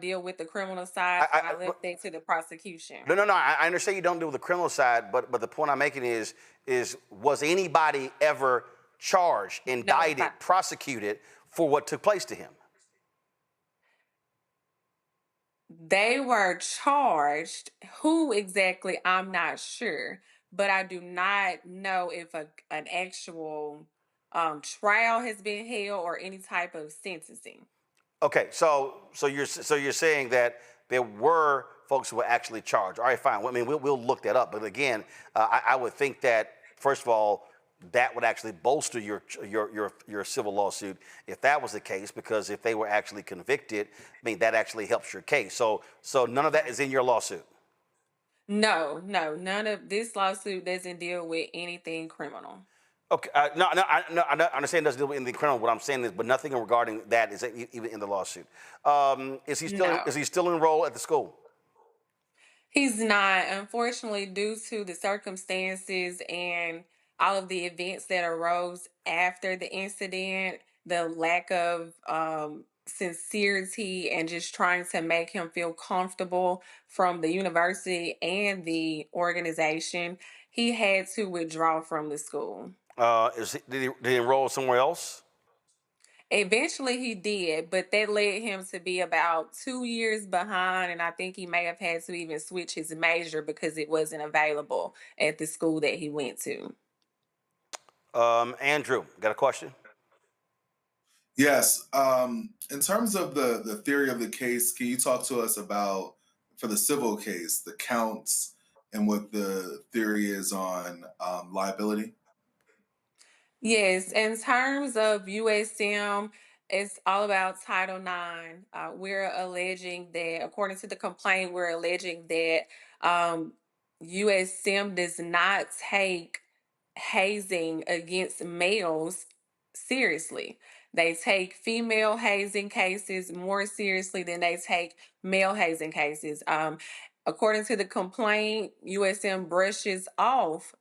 deal with the criminal side. I left that to the prosecution. No. I understand you don't deal with the criminal side, but the point I'm making is was anybody ever charged, indicted, prosecuted for what took place to him? They were charged. Who exactly, I'm not sure. But I do not know if an actual trial has been held or any type of sentencing. Okay, so you're saying that there were folks who were actually charged. All right, fine. Well, I mean, we'll look that up. But again, I would think that first of all, that would actually bolster your civil lawsuit if that was the case, because if they were actually convicted, I mean, that actually helps your case. So none of that is in your lawsuit. No, none of this lawsuit doesn't deal with anything criminal. Okay, no, I understand it doesn't deal with anything criminal. What I'm saying is, but nothing regarding that is even in the lawsuit. Is he still No. is he still enrolled at the school? He's not, unfortunately, due to the circumstances and all of the events that arose after the incident, the lack of sincerity and just trying to make him feel comfortable from the university and the organization, he had to withdraw from the school. Did he enroll somewhere else? Eventually he did, but that led him to be about 2 years behind, and I think he may have had to even switch his major because it wasn't available at the school that he went to. Andrew, got a question? Yes. In terms of the theory of the case, can you talk to us about, for the civil case, the counts and what the theory is on liability? Yes, in terms of USM, it's all about Title IX. We're alleging that, according to the complaint, we're alleging that USM does not take hazing against males seriously. They take female hazing cases more seriously than they take male hazing cases. According to the complaint, USM brushes off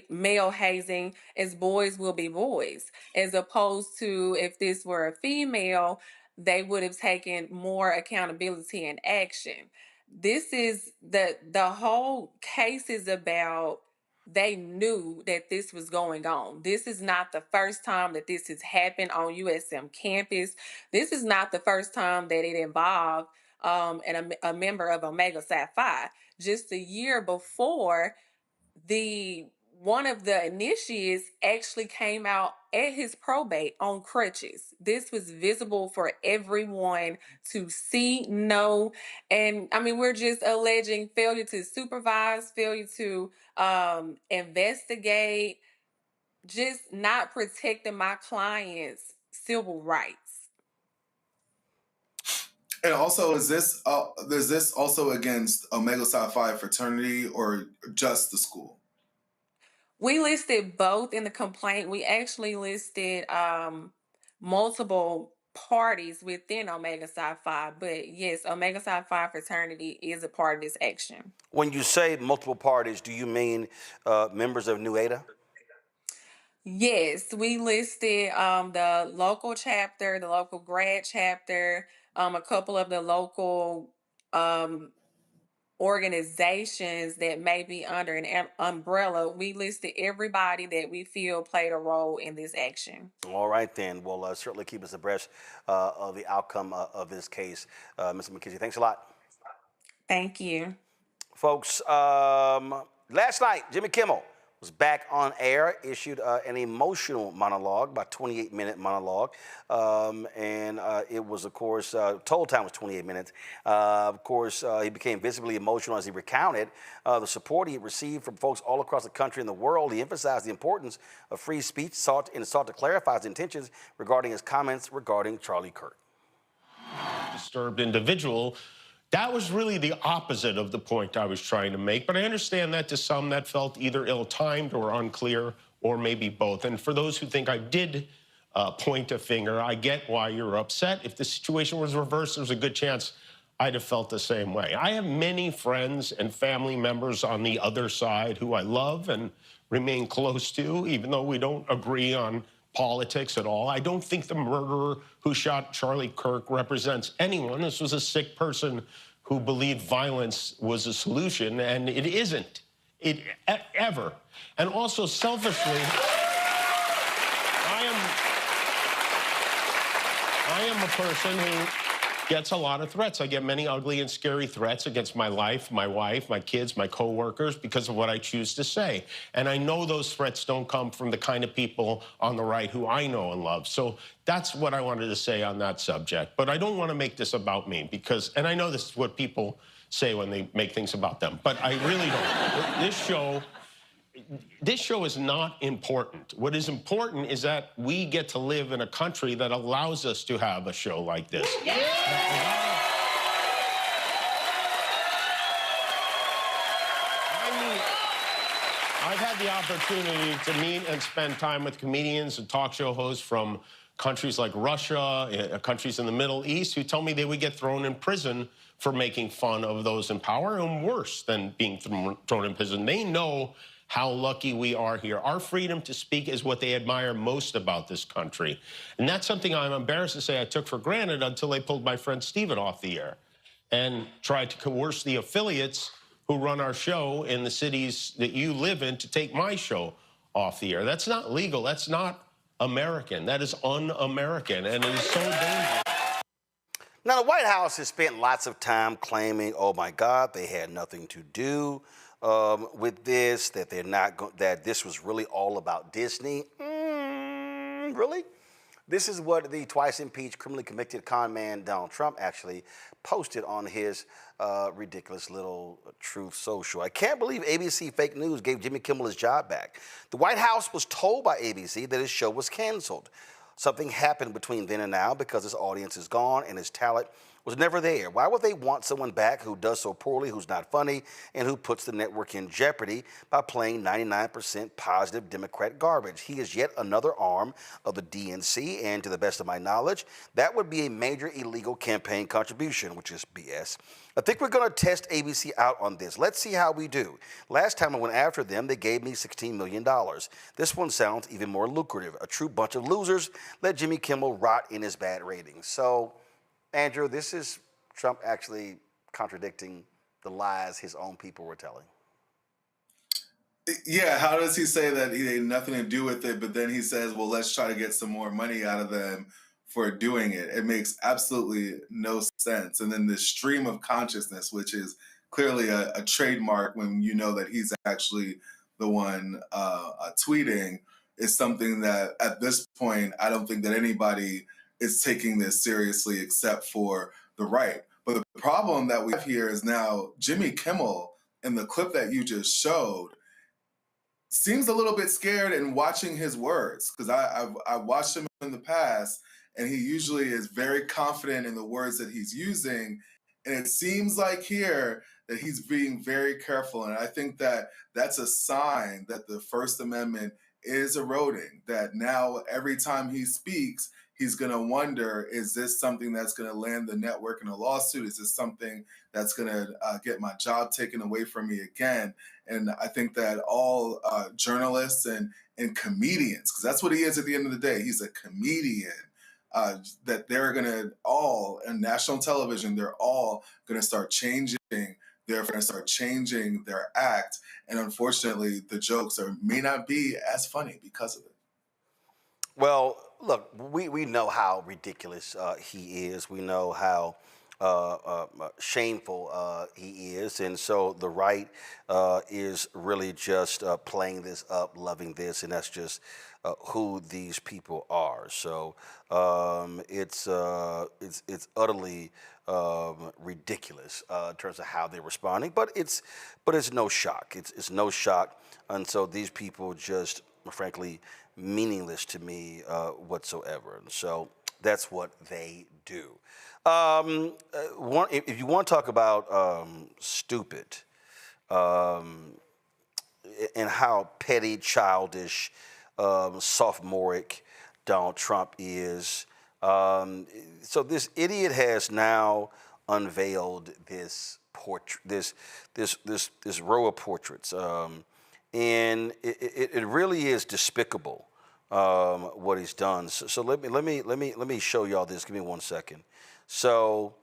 male hazing as boys will be boys, as opposed to if this were a female, they would have taken more accountability and action. This is the whole case is about, they knew that this was going on. This is not the first time that this has happened on USM campus. This is not the first time that it involved a member of Omega Psi Phi. Just a year before, one of the initiates actually came out at his probate on crutches. This was visible for everyone to see, know, and I mean, we're just alleging failure to supervise, failure to investigate, just not protecting my client's civil rights. And also, is this also against Omega Psi Phi fraternity or just the school? We listed both in the complaint. We actually listed multiple parties within Omega Psi Phi, but yes, Omega Psi Phi fraternity is a part of this action. When you say multiple parties, do you mean members of Nu Eta? Yes, we listed the local chapter, the local grad chapter, a couple of the local organizations that may be under an umbrella. We listed everybody that we feel played a role in this action. All right, then. Well, certainly keep us abreast of the outcome of this case. Mr. McKenzie, thanks a lot. Thank you. Folks, last night, Jimmy Kimmel was back on air, issued an emotional monologue, about 28-minute monologue. And it was, of course, total time was 28 minutes. Of course, he became visibly emotional as he recounted the support he received from folks all across the country and the world. He emphasized the importance of free speech, sought to clarify his intentions regarding his comments regarding Charlie Kirk. Disturbed individual. That was really the opposite of the point I was trying to make, but I understand that to some that felt either ill-timed or unclear, or maybe both. And for those who think I did point a finger, I get why you're upset. If the situation was reversed, there's a good chance I'd have felt the same way. I have many friends and family members on the other side who I love and remain close to, even though we don't agree on politics at all. I don't think the murderer who shot Charlie Kirk represents anyone. This was a sick person who believed violence was a solution, and it isn't. Ever. And also, selfishly, I am a person gets a lot of threats. I get many ugly and scary threats against my life, my wife, my kids, my coworkers because of what I choose to say. And I know those threats don't come from the kind of people on the right who I know and love. So that's what I wanted to say on that subject. But I don't want to make this about me because, and I know this is what people say when they make things about them, but I really don't. This show is not important. What is important is that we get to live in a country that allows us to have a show like this. Yeah. I've had the opportunity to meet and spend time with comedians and talk show hosts from countries like Russia, countries in the Middle East, who tell me they would get thrown in prison for making fun of those in power, and worse than being thrown in prison. They know how lucky we are here. Our freedom to speak is what they admire most about this country. And that's something I'm embarrassed to say I took for granted until they pulled my friend Steven off the air and tried to coerce the affiliates who run our show in the cities that you live in to take my show off the air. That's not legal. That's not American. That is un-American, and it is so dangerous. Now, the White House has spent lots of time claiming, oh my God, they had nothing to do with this, that they're not, that this was really all about Disney. Really? This is what the twice impeached, criminally convicted con man Donald Trump actually posted on his ridiculous little Truth Social. I can't believe ABC fake news gave Jimmy Kimmel his job back. The White House was told by ABC that his show was canceled. Something happened between then and now because his audience is gone and his talent was never there. Why would they want someone back who does so poorly, who's not funny, and who puts the network in jeopardy by playing 99% positive Democrat garbage? He is yet another arm of the DNC, and to the best of my knowledge, that would be a major illegal campaign contribution, which is BS. I think we're going to test ABC out on this. Let's see how we do. Last time I went after them, they gave me $16 million. This one sounds even more lucrative. A true bunch of losers. Let Jimmy Kimmel rot in his bad ratings. So, Andrew, this is Trump actually contradicting the lies his own people were telling. Yeah, how does he say that he had nothing to do with it, but then he says, well, let's try to get some more money out of them for doing it? It makes absolutely no sense. And then this stream of consciousness, which is clearly a trademark when you know that he's actually the one tweeting, is something that at this point, I don't think that anybody is taking this seriously except for the right. But the problem that we have here is now Jimmy Kimmel, in the clip that you just showed, seems a little bit scared in watching his words, because I've watched him in the past, and he usually is very confident in the words that he's using. And it seems like here that he's being very careful. And I think that that's a sign that the First Amendment is eroding, that now every time he speaks, he's going to wonder, is this something that's going to land the network in a lawsuit? Is this something that's going to get my job taken away from me again? And I think that all journalists and comedians, because that's what he is at the end of the day, he's a comedian, that they're going to all, on national television, they're all going to start changing. They're going to start changing their act. And unfortunately, the jokes may not be as funny because of it. Well, look, we know how ridiculous he is. We know how shameful he is. And so the right is really just playing this up, loving this, and that's just who these people are. So it's utterly ridiculous in terms of how they're responding. But it's no shock. It's no shock. And so these people just, frankly, meaningless to me whatsoever. And so that's what they do. If you want to talk about stupid and how petty, childish, sophomoric Donald Trump is, so this idiot has now unveiled this portrait, this row of portraits. And it really is despicable what he's done. So let me show y'all this. Give me 1 second. So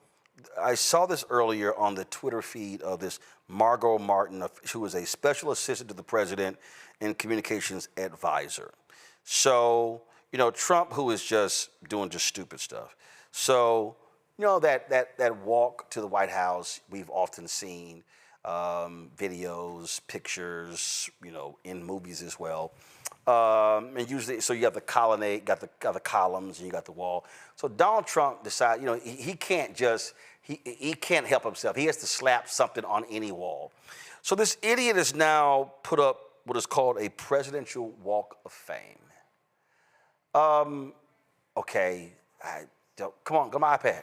I saw this earlier on the Twitter feed of this Margot Martin, who is a special assistant to the president and communications advisor. So Trump, who is just doing stupid stuff. So You know, that walk to the White House, we've often seen videos, pictures, you know, in movies as well. And usually, so you have the colonnade, got the columns, and you got the wall. So Donald Trump decided, you know, he can't just, he can't help himself. He has to slap something on any wall. So this idiot has now put up what is called a presidential walk of fame. Okay, come on, go my iPad.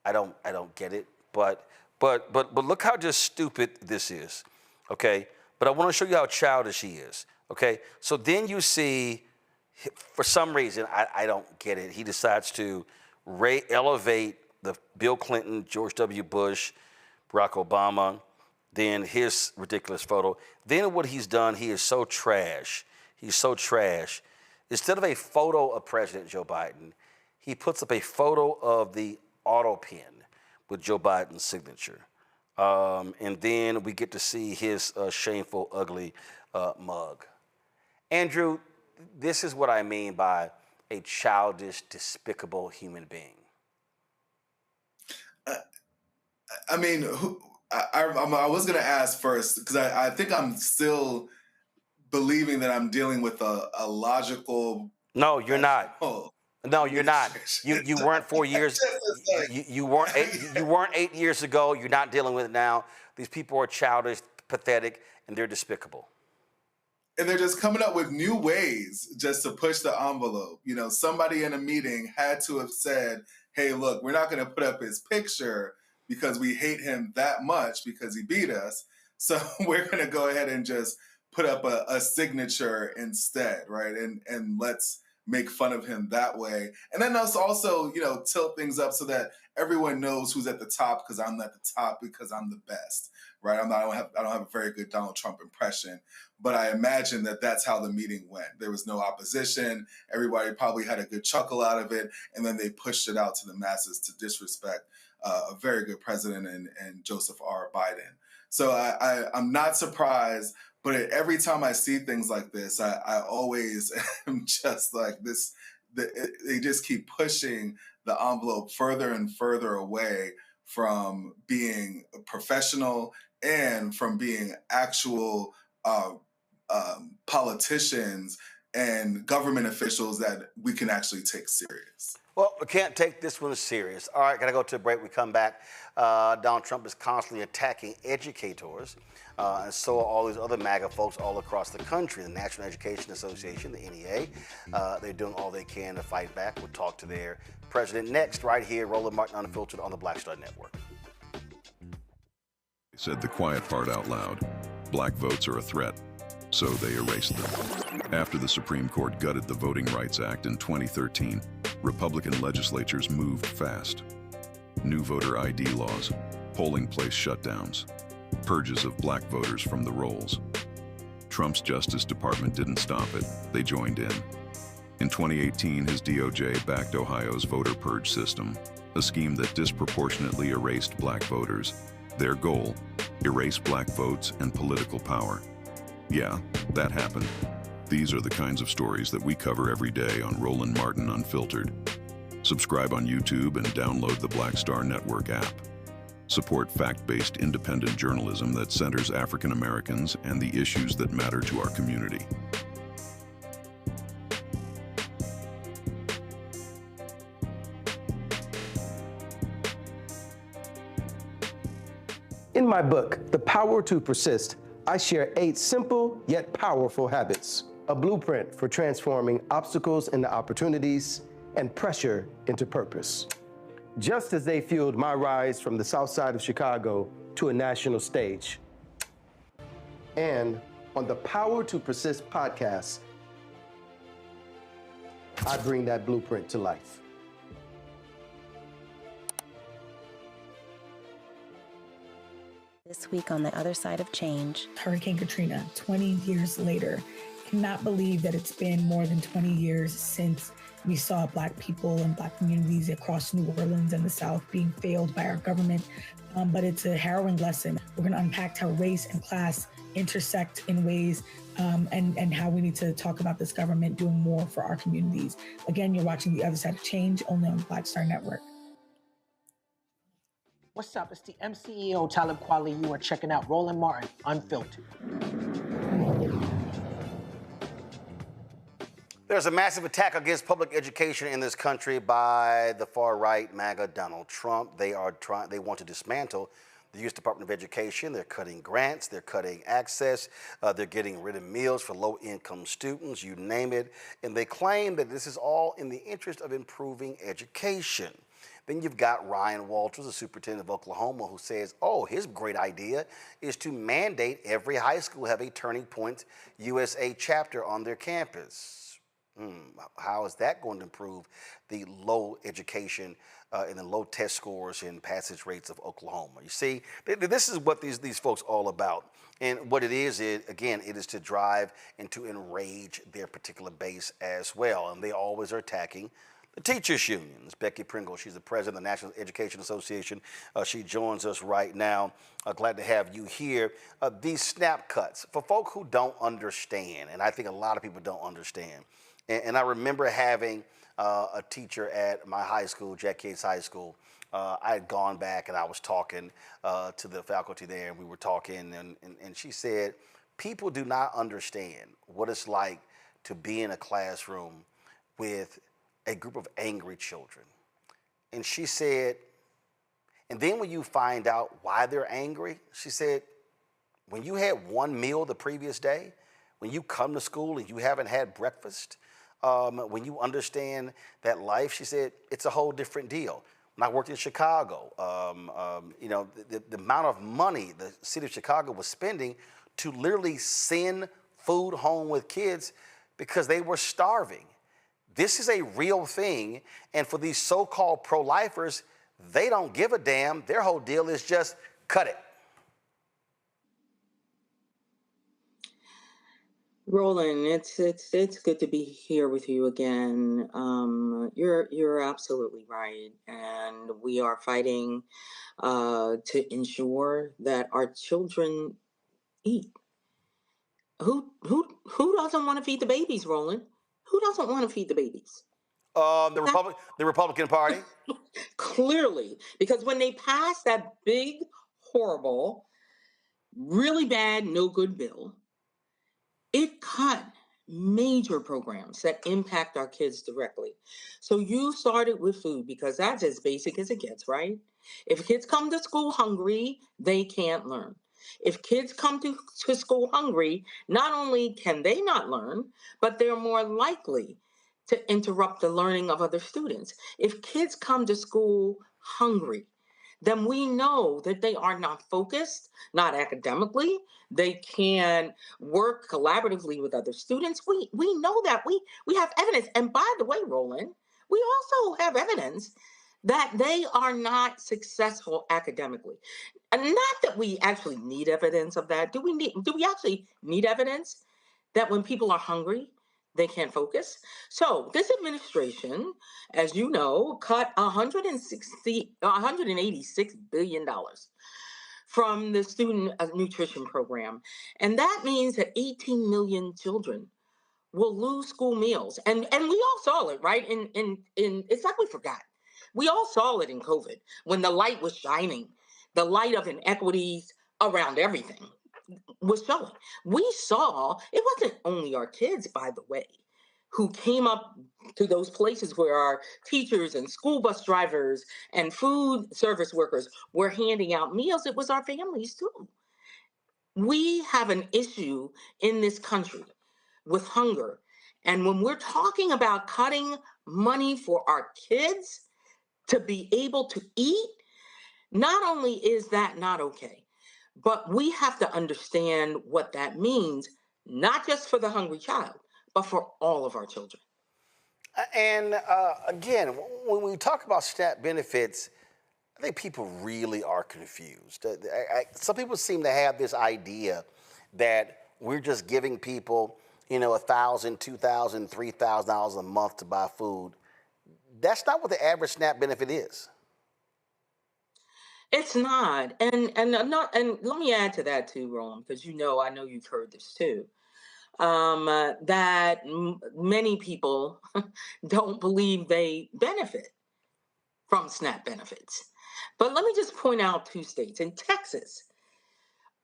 I don't get it, but look how just stupid this is, okay? But I want to show you how childish he is, okay? So then you see, for some reason, I don't get it. He decides to elevate the Bill Clinton, George W. Bush, Barack Obama, then his ridiculous photo. Then what he's done, he is so trash. He's so trash. Instead of a photo of President Joe Biden, he puts up a photo of the auto pen with Joe Biden's signature. And then we get to see his shameful, ugly mug. Andrew, this is what I mean by a childish, despicable human being. I mean, I was going to ask first, because I think I'm still believing that I'm dealing with a logical... No, you're not. No, you're not. You weren't 4 years. You weren't 8 years ago. You're not dealing with it now. These people are childish, pathetic, and they're despicable. And they're just coming up with new ways just to push the envelope. You know, somebody in a meeting had to have said, hey, look, we're not going to put up his picture because we hate him that much because he beat us. So we're going to go ahead and just put up a signature instead, right? And let's make fun of him that way. And then us also, you know, tilt things up so that everyone knows who's at the top because I'm at the top because I'm the best, right? I don't have a very good Donald Trump impression, but I imagine that that's how the meeting went. There was no opposition. Everybody probably had a good chuckle out of it. And then they pushed it out to the masses to disrespect a very good president and Joseph R. Biden. So I'm not surprised. But every time I see things like this, I always am just like this. They just keep pushing the envelope further and further away from being professional and from being actual politicians and government officials that we can actually take serious. Well, we can't take this one serious. All right, gotta go to a break. We come back. Donald Trump is constantly attacking educators, and so are all these other MAGA folks all across the country. The National Education Association, the NEA, they're doing all they can to fight back. We'll talk to their president next, right here, Roland Martin Unfiltered on the Black Star Network. They said the quiet part out loud. Black votes are a threat, so they erased them. After the Supreme Court gutted the Voting Rights Act in 2013, Republican legislatures moved fast. New voter ID laws, polling place shutdowns, purges of black voters from the rolls. Trump's Justice Department didn't stop it, they joined in. In 2018, his DOJ backed Ohio's voter purge system, a scheme that disproportionately erased black voters. Their goal, erase black votes and political power. Yeah, that happened. These are the kinds of stories that we cover every day on Roland Martin Unfiltered. Subscribe on YouTube and download the Black Star Network app. Support fact-based independent journalism that centers African Americans and the issues that matter to our community. In my book, The Power to Persist, I share 8 simple yet powerful habits, a blueprint for transforming obstacles into opportunities and pressure into purpose. Just as they fueled my rise from the South Side of Chicago to a national stage. And on the Power to Persist podcast, I bring that blueprint to life. This week on the other side of change. Hurricane Katrina, 20 years later. Cannot believe that it's been more than 20 years since we saw Black people and Black communities across New Orleans and the South being failed by our government. But it's a harrowing lesson. We're going to unpack how race and class intersect in ways and how we need to talk about this government doing more for our communities. Again, you're watching The Other Side of Change only on the Black Star Network. What's up? It's the MCEO Talib Kweli. You are checking out Roland Martin Unfiltered. There's a massive attack against public education in this country by the far right MAGA Donald Trump. They want to dismantle the U.S. Department of Education. They're cutting grants, they're cutting access, they're getting rid of meals for low-income students, you name it. And they claim that this is all in the interest of improving education. Then you've got Ryan Walters, the superintendent of Oklahoma, who says, oh, his great idea is to mandate every high school have a Turning Point USA chapter on their campus. How is that going to improve the low education and the low test scores and passage rates of Oklahoma? You see, this is what these folks are all about. And what it is, again, it is to drive and to enrage their particular base as well. And they always are attacking the teachers' unions. Becky Pringle, she's the president of the National Education Association. She joins us right now. Glad to have you here. These SNAP cuts, for folk who don't understand, and I think a lot of people don't understand, and I remember having a teacher at my high school, Jack Yates High School. I had gone back and I was talking to the faculty there, and we were talking, and she said, people do not understand what it's like to be in a classroom with a group of angry children. And she said, and then when you find out why they're angry, she said, when you had one meal the previous day, when you come to school and you haven't had breakfast, when you understand that life, she said, it's a whole different deal. When I worked in Chicago, you know, the amount of money the city of Chicago was spending to literally send food home with kids because they were starving. This is a real thing, and for these so-called pro-lifers, they don't give a damn. Their whole deal is just cut it. Roland, it's good to be here with you again. You're absolutely right, and we are fighting to ensure that our children eat. Who doesn't want to feed the babies, Roland? Who doesn't want to feed the babies? The Republican Party. Clearly, because when they passed that big, horrible, really bad, no good bill, it cut major programs that impact our kids directly. So you started with food because that's as basic as it gets, right? If kids come to school hungry, they can't learn. If kids come to school hungry, not only can they not learn, but they're more likely to interrupt the learning of other students. If kids come to school hungry, then we know that they are not focused, not academically. They can work collaboratively with other students. We know that. We have evidence. And by the way, Roland, we also have evidence that they are not successful academically. And not that we actually need evidence of that. Do we actually need evidence that when people are hungry, they can't focus? So this administration, as you know, cut $186 billion from the student nutrition program. And that means that 18 million children will lose school meals. And we all saw it, right? In it's like we forgot. We all saw it in COVID when the light was shining, the light of inequities around everything was showing. We saw it wasn't only our kids, by the way, who came up to those places where our teachers and school bus drivers and food service workers were handing out meals. It was our families too. We have an issue in this country with hunger. And when we're talking about cutting money for our kids to be able to eat, not only is that not okay, but we have to understand what that means, not just for the hungry child, but for all of our children. And again, when we talk about SNAP benefits, I think people really are confused. Some people seem to have this idea that we're just giving people, you know, $1,000, $2,000, $3,000 a month to buy food. That's not what the average SNAP benefit is. It's not, and let me add to that too, Roland, because I know you've heard this too. That many people don't believe they benefit from SNAP benefits. But let me just point out 2 states. In Texas,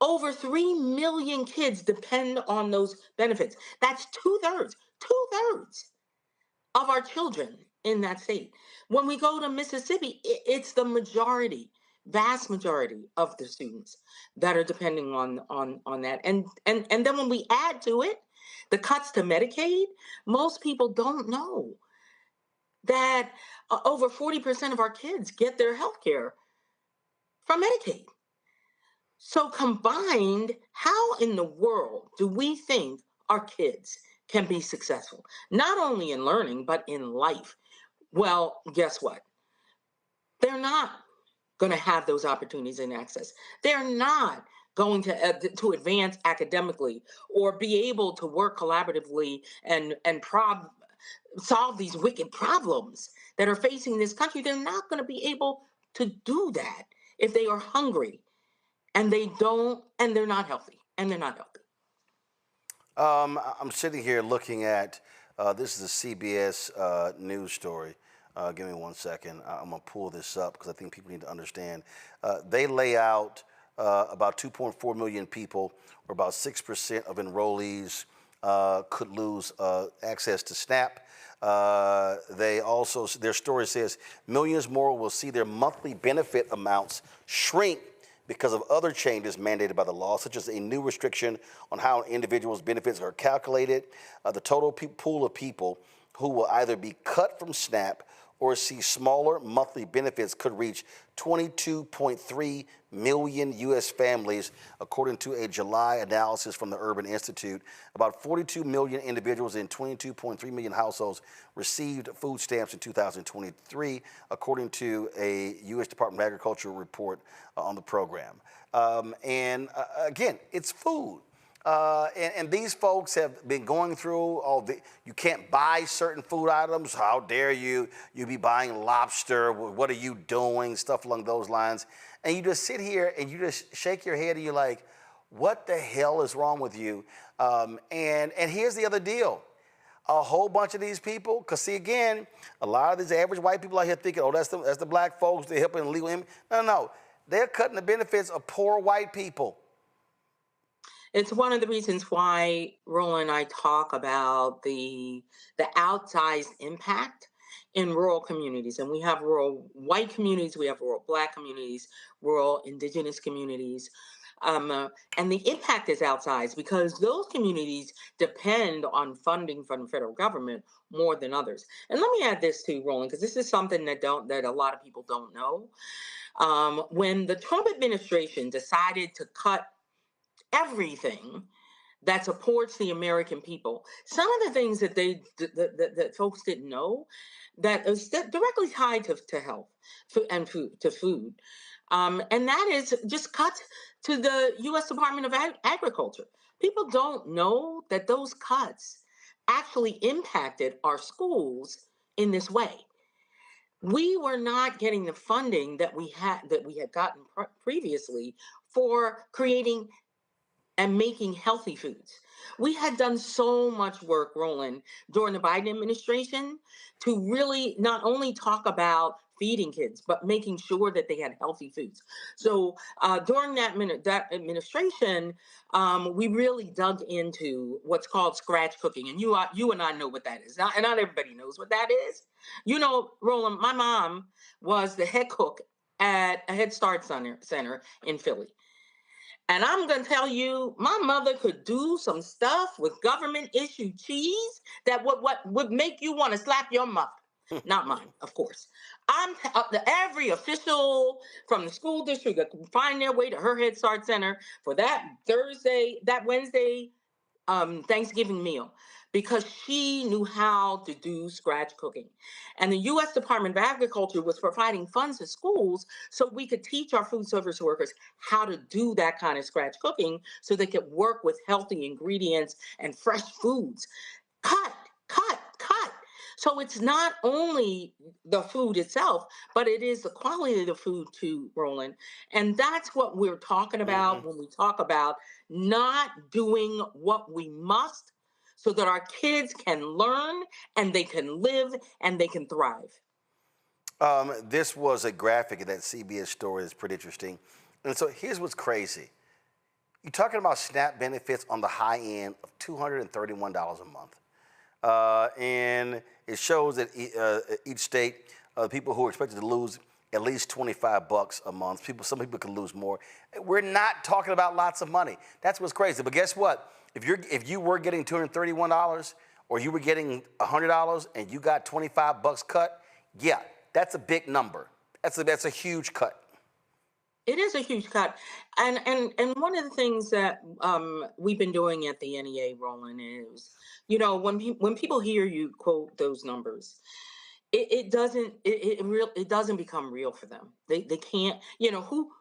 over 3 million kids depend on those benefits. That's 2/3 of our children in that state. When we go to Mississippi, it's the majority, vast majority of the students that are depending on that. And then when we add to it the cuts to Medicaid, most people don't know that over 40% of our kids get their health care from Medicaid. So combined, how in the world do we think our kids can be successful, not only in learning, but in life? Well, guess what? They're not going to have those opportunities and access. They're not going to advance academically or be able to work collaboratively and solve these wicked problems that are facing this country. They're not going to be able to do that if they are hungry and they're not healthy, I'm sitting here looking at, this is a CBS news story. Give me 1 second. I'm going to pull this up because I think people need to understand. They lay out about 2.4 million people, or about 6% of enrollees could lose access to SNAP. They also, their story says, millions more will see their monthly benefit amounts shrink because of other changes mandated by the law, such as a new restriction on how an individual's benefits are calculated. The total pool of people who will either be cut from SNAP or see smaller monthly benefits could reach 22.3 million U.S. families, according to a July analysis from the Urban Institute. About 42 million individuals in 22.3 million households received food stamps in 2023, according to a U.S. Department of Agriculture report on the program. Again, it's food. And these folks have been going through you can't buy certain food items. How dare you? You be buying lobster. What are you doing? Stuff along those lines. And you just sit here and you just shake your head and you're like, what the hell is wrong with you? And here's the other deal. A whole bunch of these people, because see, again, a lot of these average white people out here thinking, oh, that's the black folks, they're helping illegal immigrants. No. They're cutting the benefits of poor white people. It's one of the reasons why Roland and I talk about the outsized impact in rural communities. And we have rural white communities, we have rural black communities, rural indigenous communities. And the impact is outsized because those communities depend on funding from the federal government more than others. And let me add this too, Roland, because this is something that a lot of people don't know. When the Trump administration decided to cut everything that supports the American people, some of the things that that folks didn't know that is directly tied to health and food, and that is just cuts to the U.S. Department of Agriculture. People don't know that those cuts actually impacted our schools in this way. We were not getting the funding that we had gotten previously for creating and making healthy foods. We had done so much work, Roland, during the Biden administration to really not only talk about feeding kids, but making sure that they had healthy foods. So during that administration, we really dug into what's called scratch cooking. And you and I know what that is. And not everybody knows what that is. You know, Roland, my mom was the head cook at a Head Start center in Philly. And I'm going to tell you, my mother could do some stuff with government-issued cheese that would make you want to slap your mother. Not mine, of course. Every official from the school district that can find their way to her Head Start Center for that Wednesday Thanksgiving meal, because she knew how to do scratch cooking. And the U.S. Department of Agriculture was providing funds to schools so we could teach our food service workers how to do that kind of scratch cooking so they could work with healthy ingredients and fresh foods. Cut. So it's not only the food itself, but it is the quality of the food too, Roland. And that's what we're talking about when we talk about not doing what we must so that our kids can learn and they can live and they can thrive. This was a graphic of that CBS story that's pretty interesting. And so here's what's crazy. You're talking about SNAP benefits on the high end of $231 a month. And it shows that each state, people who are expected to lose at least $25 a month. Some people can lose more. We're not talking about lots of money. That's what's crazy. But guess what? If you were getting $231 or you were getting $100 and you got $25 cut, yeah, that's a big number. That's a huge cut. It is a huge cut. And one of the things that we've been doing at the NEA, Roland, is, when people hear you quote those numbers, it doesn't become real for them. They can't,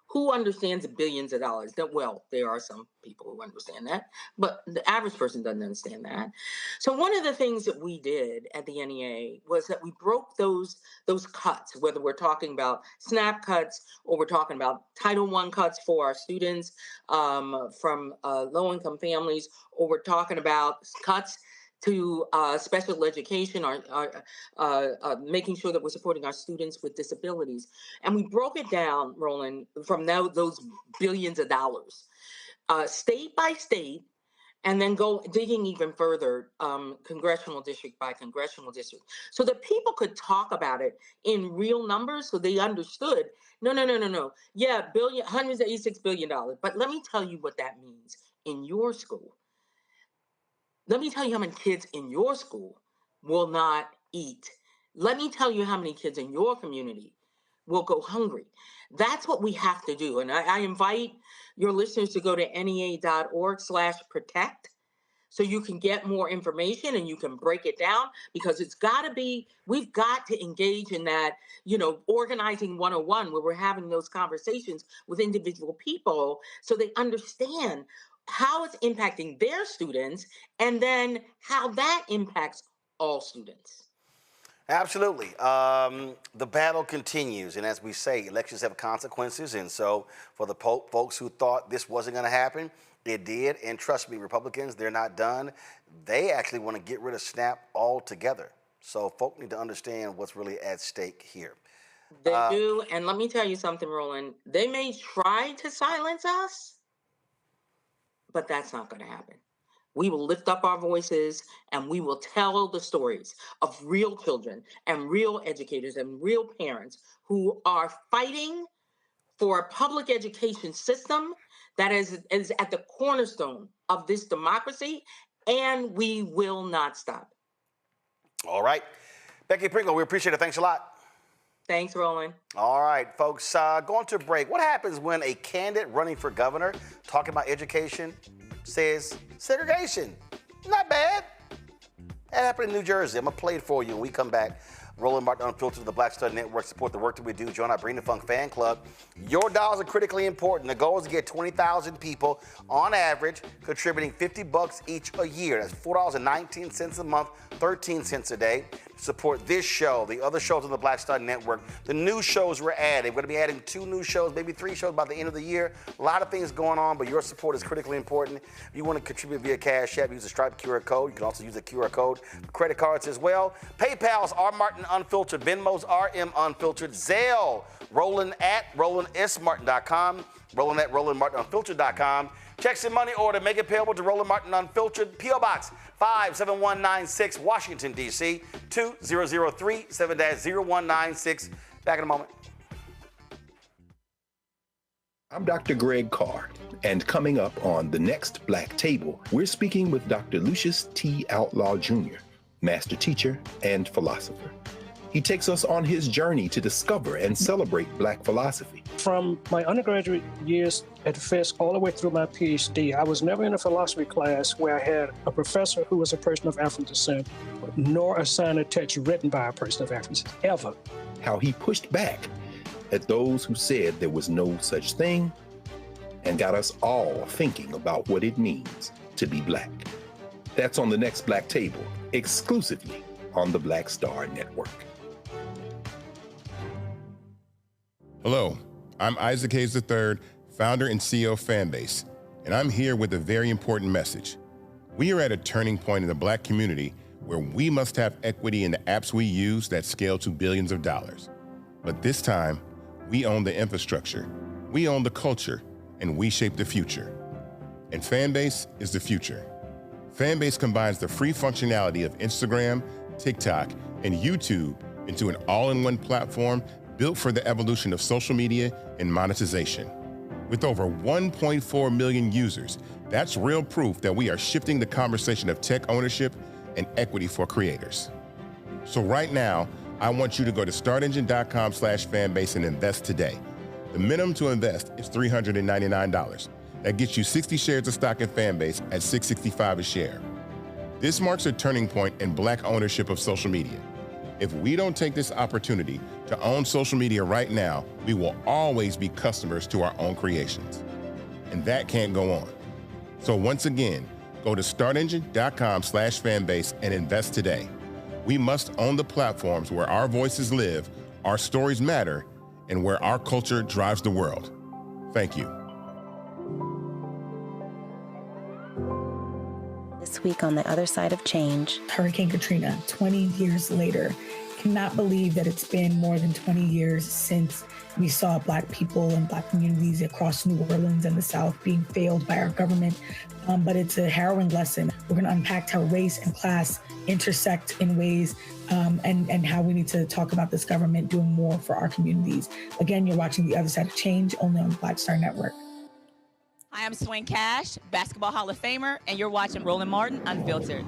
who understands the billions of dollars? Well, there are some people who understand that, but the average person doesn't understand that. So one of the things that we did at the NEA was that we broke those cuts, whether we're talking about SNAP cuts or we're talking about Title I cuts for our students from low-income families, or we're talking about cuts to special education, or making sure that we're supporting our students with disabilities. And we broke it down, Roland, from those billions of dollars, state by state, and then go digging even further, congressional district by congressional district, so that people could talk about it in real numbers, so they understood, no. Yeah, $186 billion. But let me tell you what that means in your school. Let me tell you how many kids in your school will not eat. Let me tell you how many kids in your community will go hungry. That's what we have to do. And I invite your listeners to go to nea.org/protect so you can get more information and you can break it down, because we've got to engage in that, organizing 101, where we're having those conversations with individual people so they understand how it's impacting their students, and then how that impacts all students. Absolutely. The battle continues, and as we say, elections have consequences, and so for the folks who thought this wasn't going to happen, it did. And trust me, Republicans, they're not done. They actually want to get rid of SNAP altogether. So folks need to understand what's really at stake here. They do, and let me tell you something, Roland. They may try to silence us, but that's not going to happen. We will lift up our voices and we will tell the stories of real children and real educators and real parents who are fighting for a public education system that is at the cornerstone of this democracy, and we will not stop. All right. Becky Pringle, we appreciate it. Thanks a lot. Thanks, Roland. All right, folks, going to break. What happens when a candidate running for governor, talking about education, says segregation? Not bad. That happened in New Jersey. I'm going to play it for you when we come back. Roland Martin Unfiltered, the Black Star Network. Support the work that we do. Join our Bring the Funk fan club. Your dollars are critically important. The goal is to get 20,000 people on average contributing $50 each a year. That's $4.19 a month, 13 cents a day. Support this show, the other shows on the Black Star Network, the new shows we're adding. We're going to be adding 2 new shows, maybe 3 shows by the end of the year. A lot of things going on, but your support is critically important. If you want to contribute via Cash App, use the Stripe QR code. You can also use the QR code for credit cards as well. PayPal's R Martin Unfiltered, Venmo's RM Unfiltered, Zelle, Roland at RolandSMartin.com, Roland at RolandMartinUnfiltered.com. Checks and money order, make it payable to Roland Martin Unfiltered, P.O. Box 57196, Washington, D.C., 2003 7-0196. Back in a moment. I'm Dr. Greg Carr, and coming up on The Next Black Table, we're speaking with Dr. Lucius T. Outlaw Jr., master teacher and philosopher. He takes us on his journey to discover and celebrate Black philosophy. From my undergraduate years at Fisk all the way through my PhD, I was never in a philosophy class where I had a professor who was a person of African descent, nor assigned a text written by a person of African descent, ever. How he pushed back at those who said there was no such thing and got us all thinking about what it means to be Black. That's on The Next Black Table, exclusively on the Black Star Network. Hello, I'm Isaac Hayes III, founder and CEO of Fanbase, and I'm here with a very important message. We are at a turning point in the Black community where we must have equity in the apps we use that scale to billions of dollars. But this time, we own the infrastructure, we own the culture, and we shape the future. And Fanbase is the future. Fanbase combines the free functionality of Instagram, TikTok, and YouTube into an all-in-one platform built for the evolution of social media and monetization. With over 1.4 million users, that's real proof that we are shifting the conversation of tech ownership and equity for creators. So right now, I want you to go to startengine.com/fanbase and invest today. The minimum to invest is $399. That gets you 60 shares of stock in Fanbase at $665 a share. This marks a turning point in Black ownership of social media. If we don't take this opportunity to own social media right now, we will always be customers to our own creations. And that can't go on. So once again, go to startengine.com/fanbase and invest today. We must own the platforms where our voices live, our stories matter, and where our culture drives the world. Thank you. This week on the other side of change. Hurricane Katrina, 20 years later. Cannot believe that it's been more than 20 years since we saw Black people and Black communities across New Orleans and the South being failed by our government. But it's a harrowing lesson. We're going to unpack how race and class intersect in ways and how we need to talk about this government doing more for our communities. Again, you're watching The Other Side of Change only on the Black Star Network. Hi, I'm Swing Cash, Basketball Hall of Famer, and you're watching Roland Martin Unfiltered.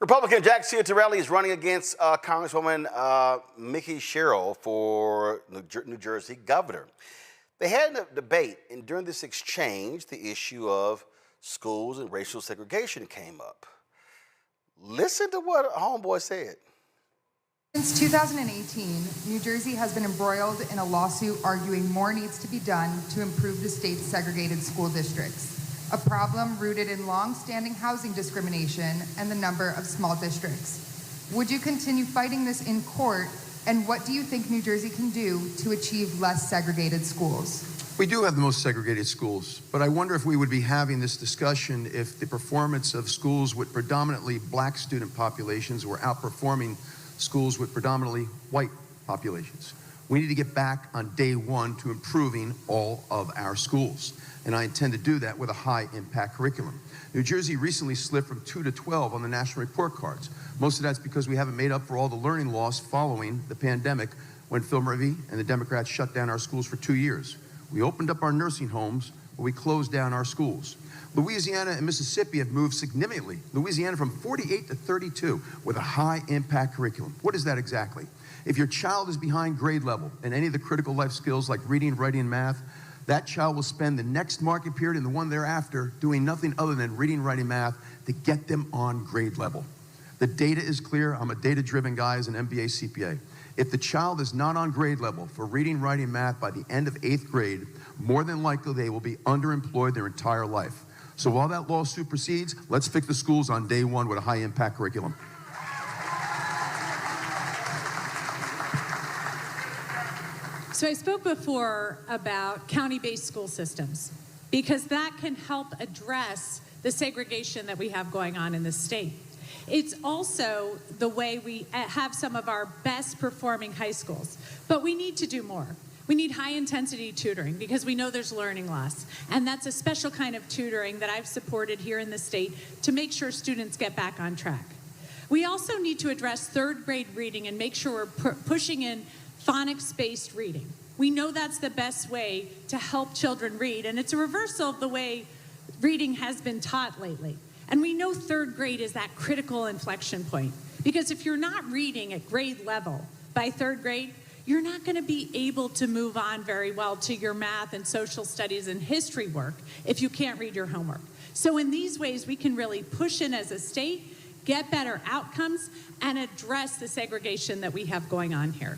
Republican Jack Ciattarelli is running against Congresswoman Mickey Sherrill for New Jersey governor. They had a debate, and during this exchange, the issue of schools and racial segregation came up. Listen to what homeboy said. Since 2018, New Jersey has been embroiled in a lawsuit arguing more needs to be done to improve the state's segregated school districts, a problem rooted in long-standing housing discrimination and the number of small districts. Would you continue fighting this in court, and what do you think New Jersey can do to achieve less segregated schools? We do have the most segregated schools, but I wonder if we would be having this discussion if the performance of schools with predominantly Black student populations were outperforming schools with predominantly white populations. We need to get back on day one to improving all of our schools, and I intend to do that with a high-impact curriculum. New Jersey recently slipped from 2 to 12 on the national report cards. Most of that's because we haven't made up for all the learning loss following the pandemic when Phil Murphy and the Democrats shut down our schools for 2 years. We opened up our nursing homes, but we closed down our schools. Louisiana and Mississippi have moved significantly. Louisiana from 48 to 32 with a high-impact curriculum. What is that exactly? If your child is behind grade level in any of the critical life skills like reading, writing, and math, that child will spend the next market period and the one thereafter doing nothing other than reading, writing, math to get them on grade level. The data is clear. I'm a data-driven guy as an MBA CPA. If the child is not on grade level for reading, writing, math by the end of 8th grade, more than likely they will be underemployed their entire life. So while that lawsuit proceeds, let's fix the schools on day one with a high-impact curriculum. So I spoke before about county-based school systems because that can help address the segregation that we have going on in the state. It's also the way we have some of our best performing high schools, but we need to do more. We need high intensity tutoring because we know there's learning loss. And that's a special kind of tutoring that I've supported here in the state to make sure students get back on track. We also need to address third grade reading and make sure we're pushing in phonics-based reading. We know that's the best way to help children read, and it's a reversal of the way reading has been taught lately. And we know third grade is that critical inflection point, because if you're not reading at grade level by third grade, you're not going to be able to move on very well to your math and social studies and history work if you can't read your homework. So in these ways, we can really push in as a state, get better outcomes, and address the segregation that we have going on here.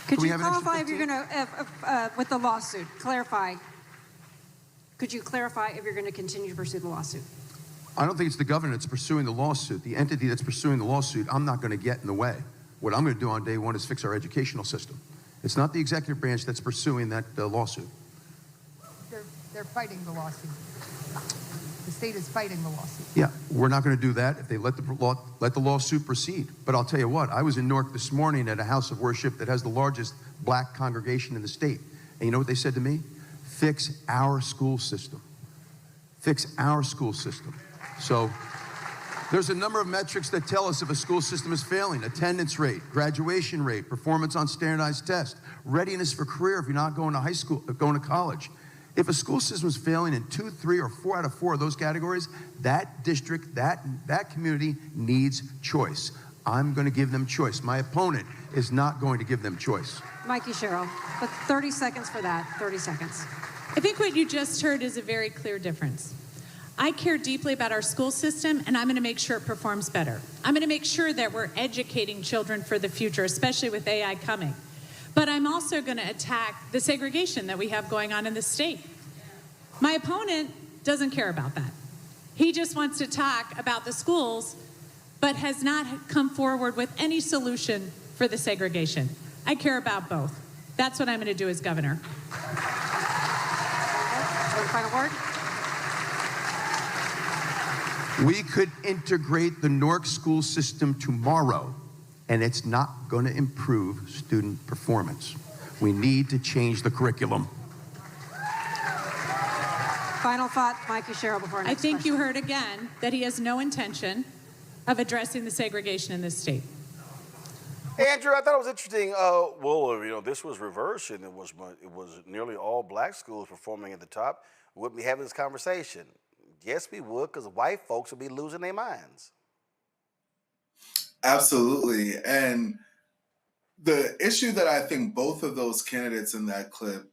Could you qualify if you're going to, with the lawsuit, clarify? Could you clarify if you're going to continue to pursue the lawsuit? I don't think it's the governor that's pursuing the lawsuit. The entity that's pursuing the lawsuit, I'm not going to get in the way. What I'm going to do on day one is fix our educational system. It's not the executive branch that's pursuing that lawsuit. They're fighting the lawsuit. The state is fighting the lawsuit. Yeah, we're not going to do that if they let the lawsuit proceed. But I'll tell you what, I was in Newark this morning at a house of worship that has the largest black congregation in the state. And you know what they said to me? Fix our school system. Fix our school system. So there's a number of metrics that tell us if a school system is failing: attendance rate, graduation rate, performance on standardized tests, readiness for career if you're not going to high school, going to college. If a school system is failing in 2, 3, or 4 out of 4 of those categories, that district, that community needs choice. I'm going to give them choice. My opponent is not going to give them choice. Mikey Sherrill, but 30 seconds for that, 30 seconds. I think what you just heard is a very clear difference. I care deeply about our school system, and I'm going to make sure it performs better. I'm going to make sure that we're educating children for the future, especially with AI coming. But I'm also going to attack the segregation that we have going on in the state. My opponent doesn't care about that. He just wants to talk about the schools, but has not come forward with any solution for the segregation. I care about both. That's what I'm going to do as governor. One final word. We could integrate the Newark school system tomorrow, and it's not going to improve student performance. We need to change the curriculum. Final thought, Mikey Sherrill, before our next I think question. you heard again that he has no intention of addressing the segregation in this state. Andrew, I thought it was interesting. This was reversed, and it was nearly all black schools performing at the top. Wouldn't be having this conversation? Yes, we would, because white folks would be losing their minds. Absolutely. And the issue that I think both of those candidates in that clip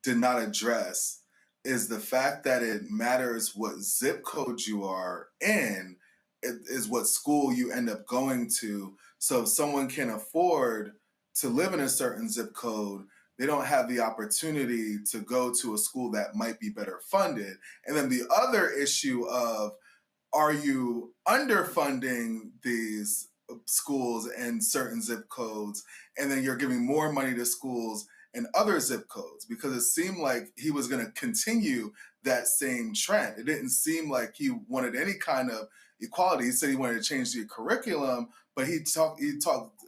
did not address is the fact that it matters what zip code you are in, it is what school you end up going to. So if someone can afford to live in a certain zip code, they don't have the opportunity to go to a school that might be better funded. And then the other issue of, are you underfunding these schools in certain zip codes, and then you're giving more money to schools in other zip codes? Because it seemed like he was going to continue that same trend. It didn't seem like he wanted any kind of equality. He said he wanted to change the curriculum, but he talked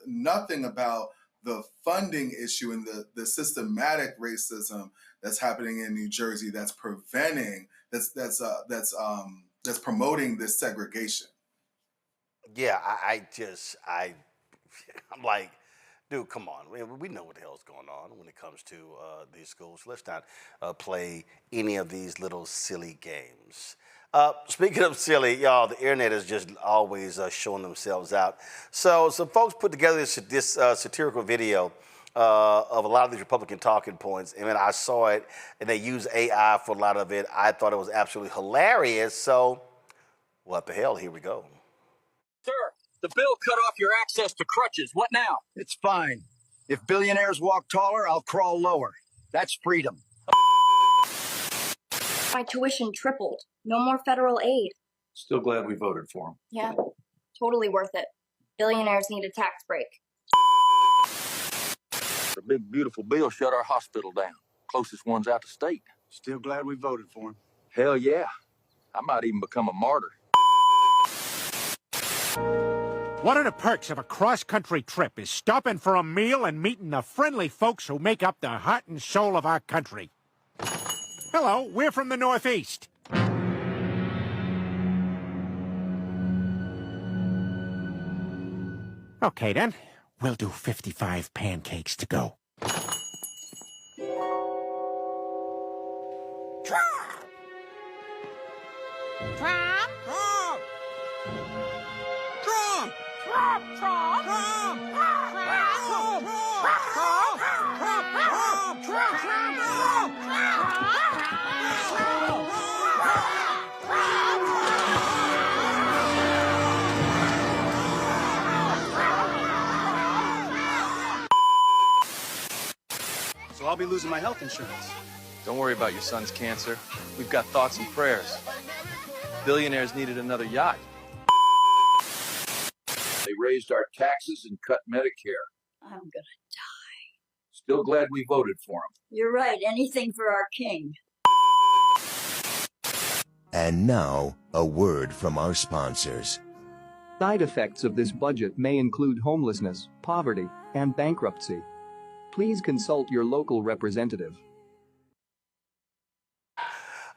nothing about the funding issue and the systematic racism that's happening in New Jersey that's promoting this segregation. Yeah, I'm like, dude, come on. We know what the hell's going on when it comes to these schools. Let's not play any of these little silly games. Speaking of silly, y'all, the internet is just always showing themselves out. So some folks put together this satirical video of a lot of these Republican talking points. And then I saw it, and they use AI for a lot of it. I thought it was absolutely hilarious. So what the hell? Here we go. Sir, the bill cut off your access to crutches. What now? It's fine. If billionaires walk taller, I'll crawl lower. That's freedom. My tuition tripled. No more federal aid. Still glad we voted for him. Yeah, totally worth it. Billionaires need a tax break. The big, beautiful bill shut our hospital down. Closest one's out of state. Still glad we voted for him. Hell yeah. I might even become a martyr. One of the perks of a cross-country trip is stopping for a meal and meeting the friendly folks who make up the heart and soul of our country. Hello, we're from the Northeast. Okay, then. We'll do 55 pancakes to go. So I'll be losing my health insurance. Don't worry about your son's cancer. We've got thoughts and prayers. Billionaires needed another yacht. They raised our taxes and cut Medicare. I'm gonna die. Still glad we voted for them. You're right. Anything for our king. And now, a word from our sponsors. Side effects of this budget may include homelessness, poverty, and bankruptcy. Please consult your local representative.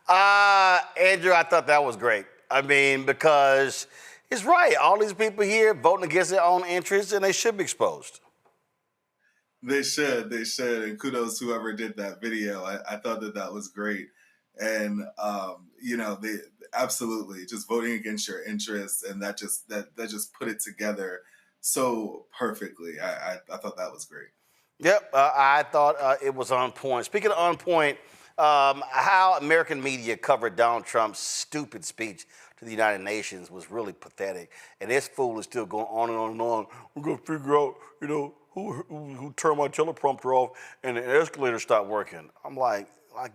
Andrew, I thought that was great. I mean, because it's right. All these people here voting against their own interests, and they should be exposed. They should. And kudos to whoever did that video. I thought that was great. And, they absolutely just voting against your interests, and that just put it together so perfectly. I thought that was great. Yep, I thought it was on point. Speaking of on point, how American media covered Donald Trump's stupid speech to the United Nations was really pathetic. And this fool is still going on and on and on. We're going to figure out, who turned my teleprompter off and the escalator stopped working. I'm like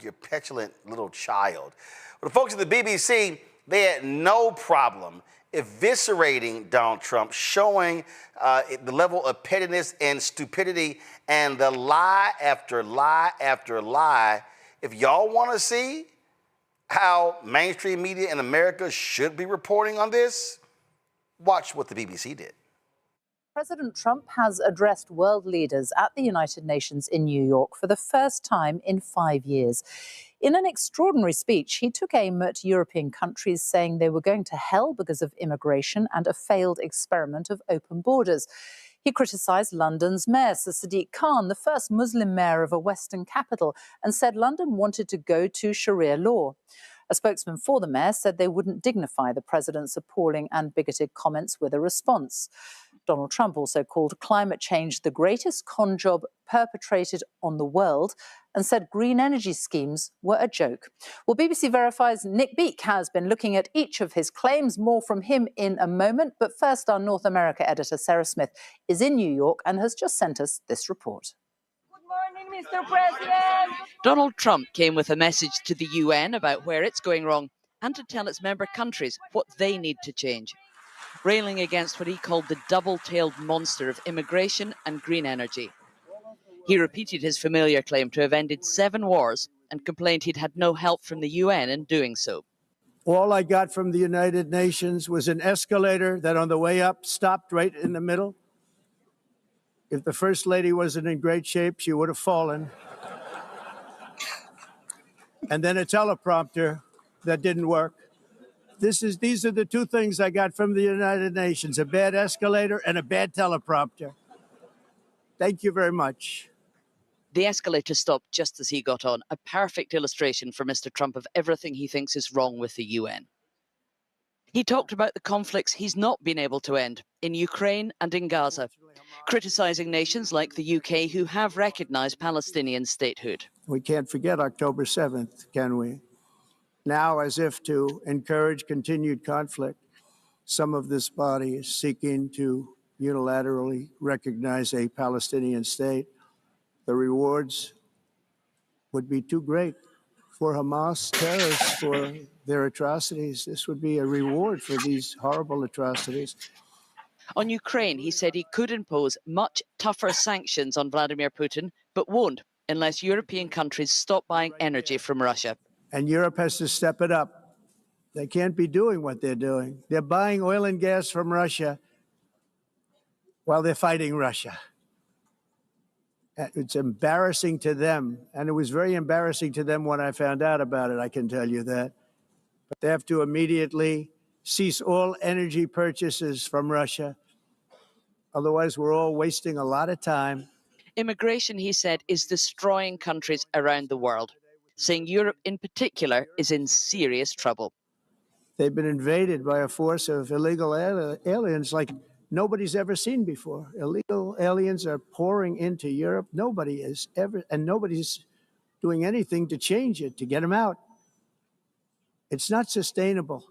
you're petulant little child. But the folks at the BBC, they had no problem eviscerating Donald Trump, showing the level of pettiness and stupidity and the lie after lie after lie. If y'all want to see how mainstream media in America should be reporting on this, watch what the BBC did. President Trump has addressed world leaders at the United Nations in New York for the first time in 5 years. In an extraordinary speech, he took aim at European countries, saying they were going to hell because of immigration and a failed experiment of open borders. He criticised London's mayor, Sir Sadiq Khan, the first Muslim mayor of a Western capital, and said London wanted to go to Sharia law. A spokesman for the mayor said they wouldn't dignify the president's appalling and bigoted comments with a response. Donald Trump also called climate change the greatest con job perpetrated on the world and said green energy schemes were a joke. Well, BBC Verify's Nick Beak has been looking at each of his claims. More from him in a moment. But first, our North America editor, Sarah Smith, is in New York and has just sent us this report. Mr. President. Donald Trump came with a message to the UN about where it's going wrong and to tell its member countries what they need to change, railing against what he called the double-tailed monster of immigration and green energy. He repeated his familiar claim to have ended 7 wars and complained he'd had no help from the UN in doing so. All I got from the United Nations was an escalator that on the way up stopped right in the middle. If the First Lady wasn't in great shape, she would have fallen. And then a teleprompter that didn't work. These are the 2 things I got from the United Nations, a bad escalator and a bad teleprompter. Thank you very much. The escalator stopped just as he got on, a perfect illustration for Mr. Trump of everything he thinks is wrong with the UN. He talked about the conflicts he's not been able to end in Ukraine and in Gaza, criticising nations like the UK who have recognised Palestinian statehood. We can't forget October 7th, can we? Now, as if to encourage continued conflict, some of this body is seeking to unilaterally recognize a Palestinian state. The rewards would be too great for Hamas terrorists for their atrocities. This would be a reward for these horrible atrocities. On Ukraine, he said he could impose much tougher sanctions on Vladimir Putin, but won't unless European countries stop buying energy from Russia. And Europe has to step it up. They can't be doing what they're doing. They're buying oil and gas from Russia while they're fighting Russia. It's embarrassing to them, and it was very embarrassing to them when I found out about it, I can tell you that. But they have to immediately cease all energy purchases from Russia. Otherwise, we're all wasting a lot of time. Immigration, he said, is destroying countries around the world, saying Europe in particular is in serious trouble. They've been invaded by a force of illegal aliens like nobody's ever seen before. Illegal aliens are pouring into Europe. Nobody's doing anything to change it, to get them out. It's not sustainable.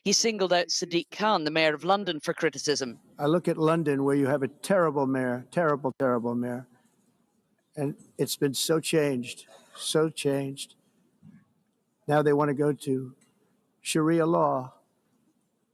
He singled out Sadiq Khan, the mayor of London, for criticism. I look at London, where you have a terrible mayor, terrible, terrible mayor. And it's been so changed, so changed. Now they want to go to Sharia law.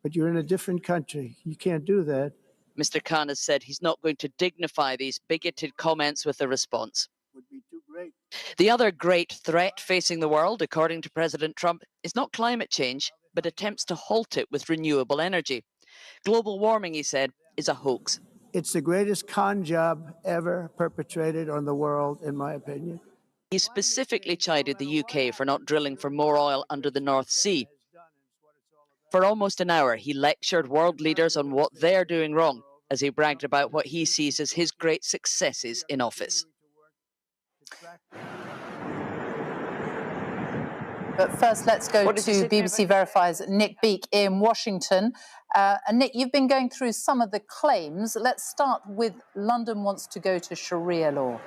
But you're in a different country. You can't do that. Mr. Khan has said he's not going to dignify these bigoted comments with a response. Would be too great. The other great threat facing the world, according to President Trump, is not climate change, but attempts to halt it with renewable energy. Global warming, he said, is a hoax. It's the greatest con job ever perpetrated on the world, in my opinion. He specifically chided the UK for not drilling for more oil under the North Sea. For almost an hour, he lectured world leaders on what they're doing wrong, as he bragged about what he sees as his great successes in office. But first, let's go to BBC Verify's Nick Beake in Washington. And Nick, you've been going through some of the claims. Let's start with London wants to go to Sharia law.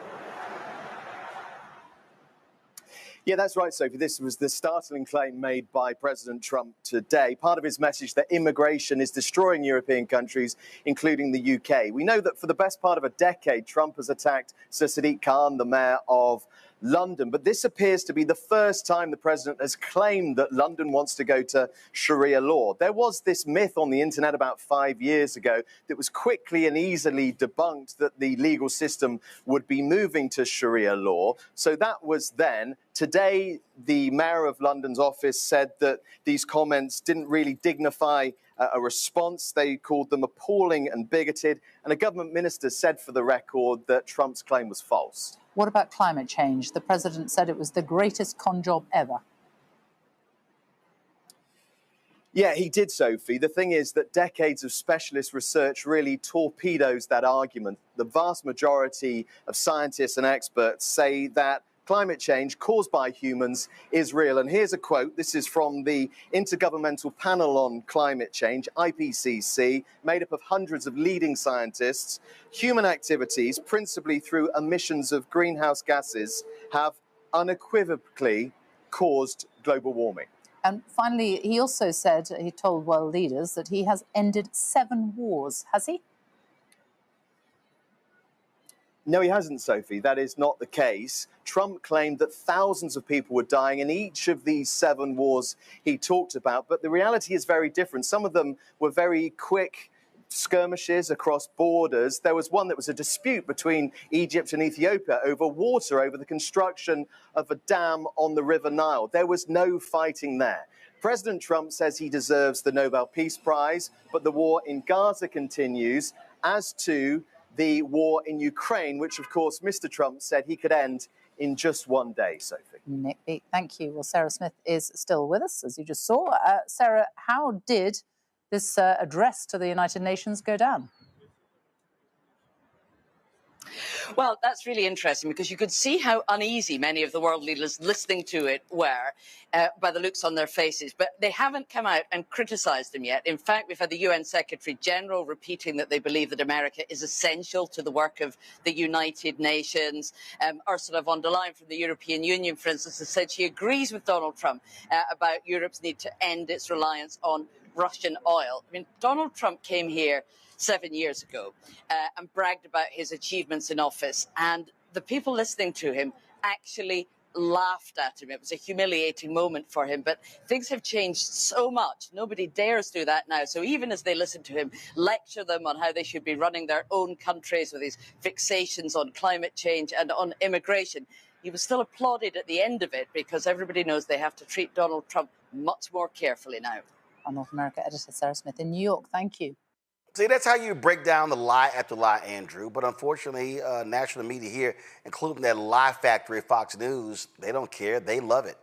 Yeah, that's right, Sophie. This was the startling claim made by President Trump today. Part of his message that immigration is destroying European countries, including the UK. We know that for the best part of a decade, Trump has attacked Sir Sadiq Khan, the mayor of London. But this appears to be the first time the president has claimed that London wants to go to Sharia law. There was this myth on the internet about 5 years ago that was quickly and easily debunked that the legal system would be moving to Sharia law. So that was then. Today, the mayor of London's office said that these comments didn't really dignify a response. They called them appalling and bigoted. And a government minister said for the record that Trump's claim was false. What about climate change? The president said it was the greatest con job ever. Yeah, he did, Sophie. The thing is that decades of specialist research really torpedoes that argument. The vast majority of scientists and experts say that climate change caused by humans is real. And here's a quote. This is from the Intergovernmental Panel on Climate Change, IPCC, made up of hundreds of leading scientists. Human activities, principally through emissions of greenhouse gases, have unequivocally caused global warming. And finally, he also said, he told world leaders that he has ended 7 wars. Has he? No, he hasn't, Sophie. That is not the case. Trump claimed that thousands of people were dying in each of these 7 wars he talked about. But the reality is very different. Some of them were very quick skirmishes across borders. There was one that was a dispute between Egypt and Ethiopia over water, over the construction of a dam on the River Nile. There was no fighting there. President Trump says he deserves the Nobel Peace Prize, but the war in Gaza continues, as to the war in Ukraine, which, of course, Mr. Trump said he could end in just 1 day, Sophie. Nick Beake, thank you. Well, Sarah Smith is still with us, as you just saw. Sarah, how did this address to the United Nations go down? Well, that's really interesting because you could see how uneasy many of the world leaders listening to it were by the looks on their faces. But they haven't come out and criticised him yet. In fact, we've had the UN Secretary General repeating that they believe that America is essential to the work of the United Nations. Ursula von der Leyen from the European Union, for instance, has said she agrees with Donald Trump about Europe's need to end its reliance on Russian oil. I mean, Donald Trump came here 7 years ago and bragged about his achievements in office. And the people listening to him actually laughed at him. It was a humiliating moment for him. But things have changed so much. Nobody dares do that now. So even as they listen to him lecture them on how they should be running their own countries with these fixations on climate change and on immigration, he was still applauded at the end of it because everybody knows they have to treat Donald Trump much more carefully now. Our North America editor, Sarah Smith in New York. Thank you. See, that's how you break down the lie after lie, Andrew. But unfortunately, national media here, including that lie factory, Fox News, they don't care. They love it.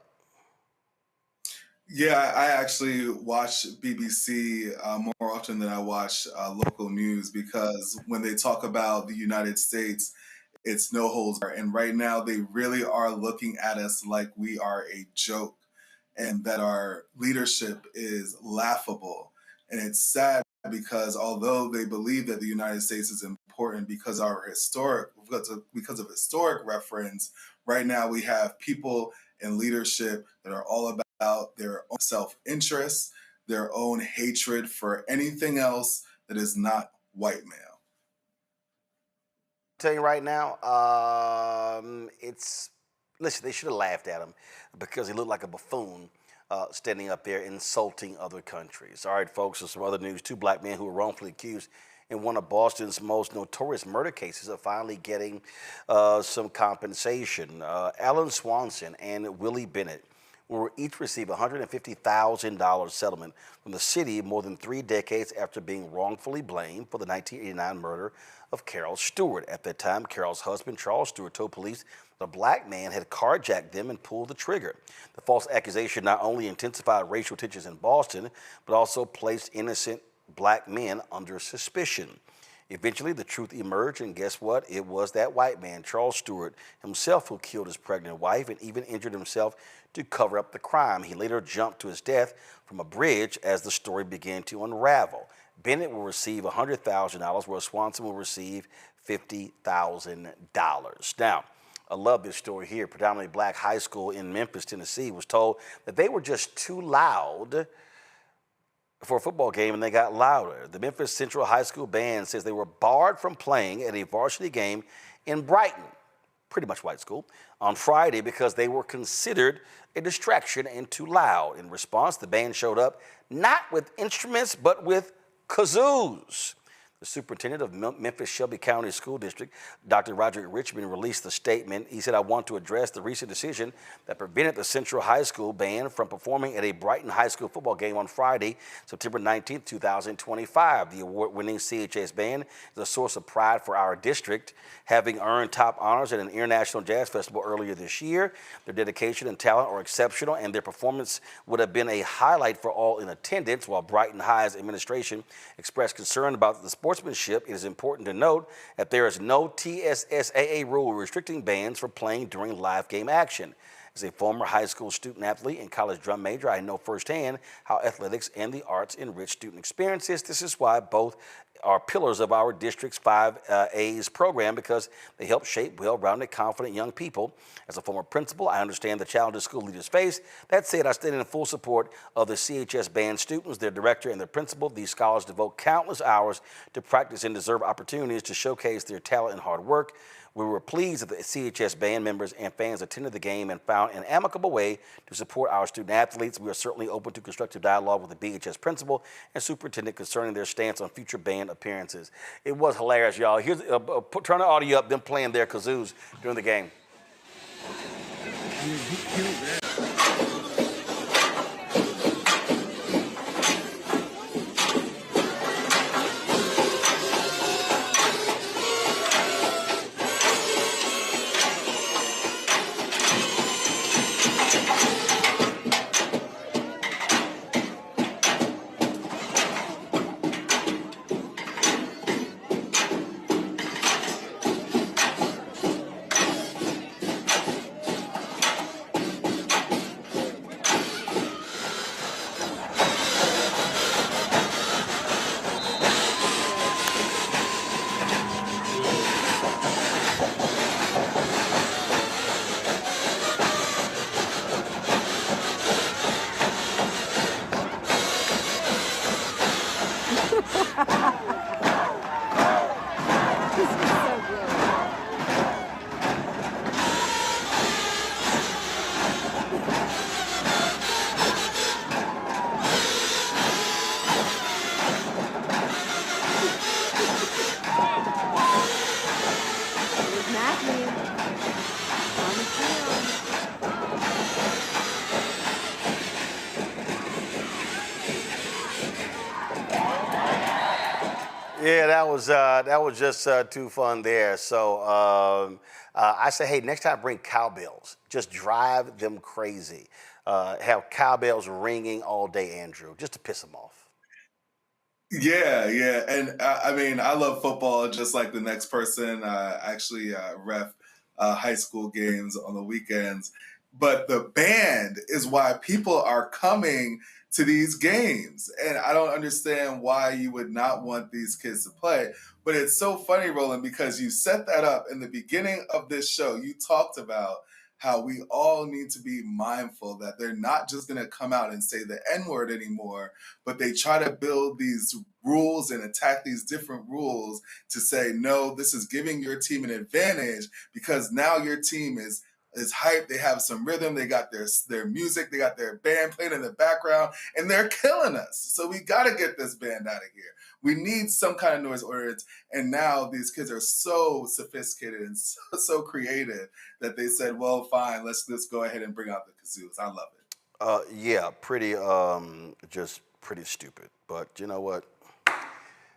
Yeah, I actually watch BBC more often than I watch local news, because when they talk about the United States, it's no holds barred. And right now, they really are looking at us like we are a joke and that our leadership is laughable. And it's sad because although they believe that the United States is important because of historic reference, right now we have people in leadership that are all about their own self-interest, their own hatred for anything else that is not white male. Tell you right now, listen, they should have laughed at him because he looked like a buffoon standing up there insulting other countries. All right, folks, so some other news. 2 black men who were wrongfully accused in one of Boston's most notorious murder cases are finally getting some compensation. Alan Swanson and Willie Bennett will each receive a $150,000 settlement from the city more than 3 decades after being wrongfully blamed for the 1989 murder of Carol Stewart. At that time, Carol's husband, Charles Stewart, told police that a black man had carjacked them and pulled the trigger. The false accusation not only intensified racial tensions in Boston, but also placed innocent black men under suspicion. Eventually, the truth emerged, and guess what? It was that white man, Charles Stewart, himself who killed his pregnant wife and even injured himself to cover up the crime. He later jumped to his death from a bridge as the story began to unravel. Bennett will receive $100,000, where Swanson will receive $50,000. Now, I love this story here. Predominantly black high school in Memphis, Tennessee, was told that they were just too loud for a football game, and they got louder. The Memphis Central High School band says they were barred from playing at a varsity game in Brighton, pretty much white school, on Friday because they were considered a distraction and too loud. In response, the band showed up not with instruments, but with kazoos. The superintendent of Memphis Shelby County School District, Dr. Roderick Richmond, released a statement. He said, "I want to address the recent decision that prevented the Central High School band from performing at a Brighton High School football game on Friday, September 19, 2025. The award-winning CHS band is a source of pride for our district, having earned top honors at an international jazz festival earlier this year. Their dedication and talent are exceptional, and their performance would have been a highlight for all in attendance." While Brighton High's administration expressed concern about the sportsmanship, it is important to note that there is no TSSAA rule restricting bands from playing during live game action. As a former high school student athlete and college drum major, I know firsthand how athletics and the arts enrich student experiences. This is why both are pillars of our district's 5A's program, because they help shape well-rounded, confident young people. As a former principal, I understand the challenges school leaders face. That said, I stand in full support of the CHS band students, their director, and their principal. These scholars devote countless hours to practice and deserve opportunities to showcase their talent and hard work. We were pleased that the CHS band members and fans attended the game and found an amicable way to support our student athletes. We are certainly open to constructive dialogue with the BHS principal and superintendent concerning their stance on future band appearances. It was hilarious, y'all. Here's turn the audio up, them playing their kazoos during the game. Yeah, that was just too fun there. So I say, hey, next time bring cowbells. Just drive them crazy. Have cowbells ringing all day, Andrew, just to piss them off. Yeah, yeah. And I mean, I love football just like the next person. Actually ref high school games on the weekends. But the band is why people are coming to these games. And I don't understand why you would not want these kids to play. But it's so funny, Roland, because you set that up in the beginning of this show. You talked about how we all need to be mindful that they're not just going to come out and say the N-word anymore, but they try to build these rules and attack these different rules to say, no, this is giving your team an advantage because now your team is hyped. They have some rhythm. They got their music. They got their band playing in the background, and they're killing us. So we got to get this band out of here. We need some kind of noise ordinance. And now these kids are so sophisticated and so creative that they said, well, fine, let's go ahead and bring out the kazoos. I love it. Yeah, just pretty stupid. But you know what?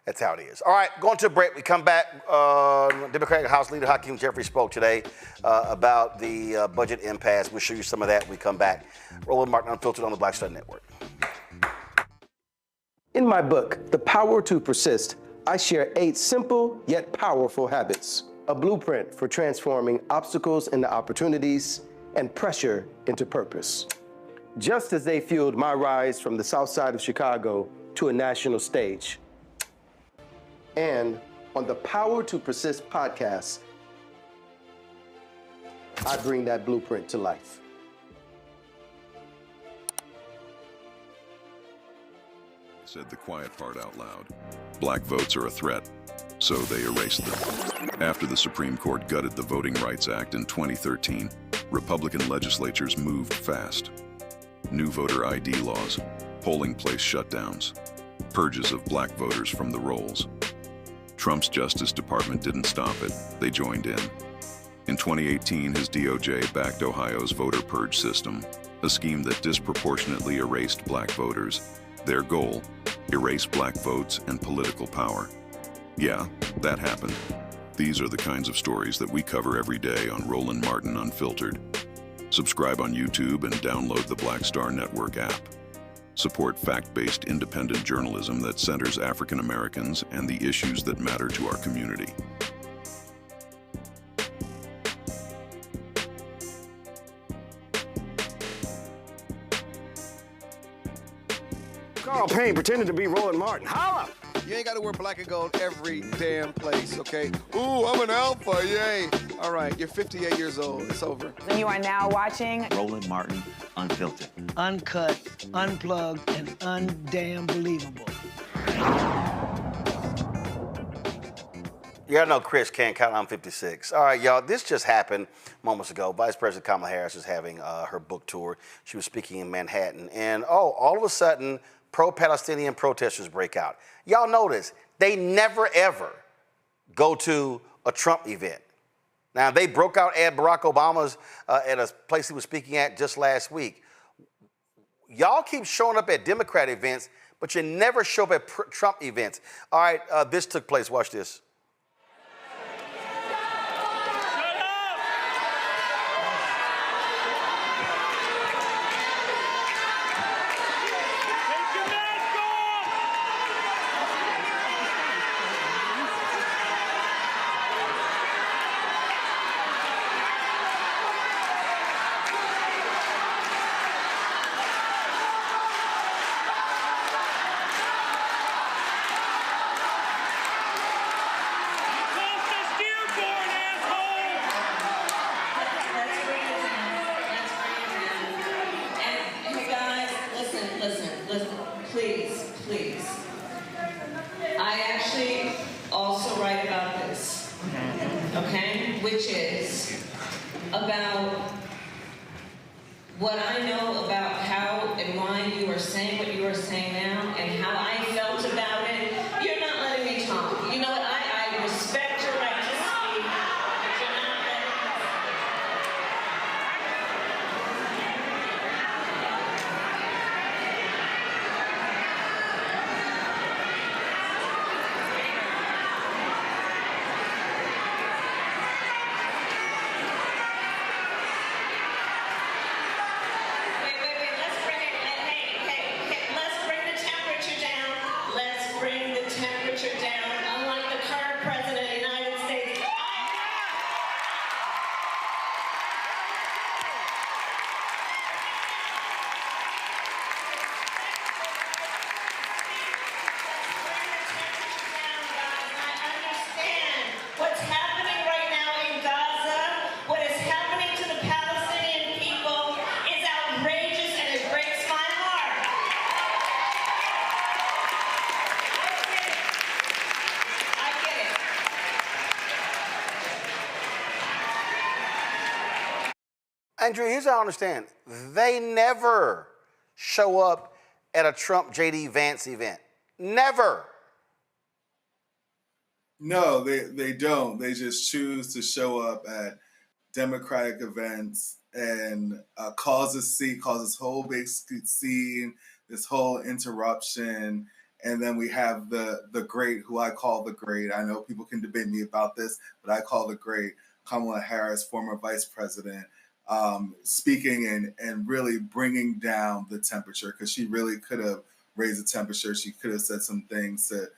That's how it is. All right, going to a break. We come back. Democratic House Leader Hakeem Jeffries spoke today about the budget impasse. We'll show you some of that when we come back. Roland Martin Unfiltered on the Black Star Network. In my book, The Power to Persist, I share 8 simple yet powerful habits, a blueprint for transforming obstacles into opportunities and pressure into purpose. Just as they fueled my rise from the South Side of Chicago to a national stage. And on the Power to Persist podcast, I bring that blueprint to life. Said the quiet part out loud. Black votes are a threat, so they erased them. After the Supreme Court gutted the Voting Rights Act in 2013, Republican legislatures moved fast. New voter ID laws, polling place shutdowns, purges of black voters from the rolls. Trump's Justice Department didn't stop it, they joined in. In 2018, his DOJ backed Ohio's voter purge system, a scheme that disproportionately erased black voters. Their goal, erase black votes and political power. Yeah, that happened. These are the kinds of stories that we cover every day on Roland Martin Unfiltered. Subscribe on YouTube and download the Black Star Network app. Support fact-based independent journalism that centers African Americans and the issues that matter to our community. Carl Payne pretending to be Roland Martin. Holla! You ain't got to wear black and gold every damn place, okay? Ooh, I'm an alpha, yay! All right, you're 58 years old. It's over. And you are now watching Roland Martin Unfiltered. Uncut, unplugged, and undamn believable. Y'all know Chris can't count on 56. All right, y'all, this just happened moments ago. Vice President Kamala Harris is having her book tour. She was speaking in Manhattan. And, all of a sudden, pro-Palestinian protesters break out. Y'all notice, they never, ever go to a Trump event. Now, they broke out at Barack Obama's at a place he was speaking at just last week. Y'all keep showing up at Democrat events, but you never show up at Trump events. All right, this took place. Watch this. Andrew, here's how I understand. They never show up at a Trump J.D. Vance event. Never. No, they don't. They just choose to show up at Democratic events and cause this whole big scene, this whole interruption. And then we have the great, who I call the great. I know people can debate me about this, but I call the great Kamala Harris, former vice president, speaking and really bringing down the temperature, because she really could have raised the temperature. She could have said some things to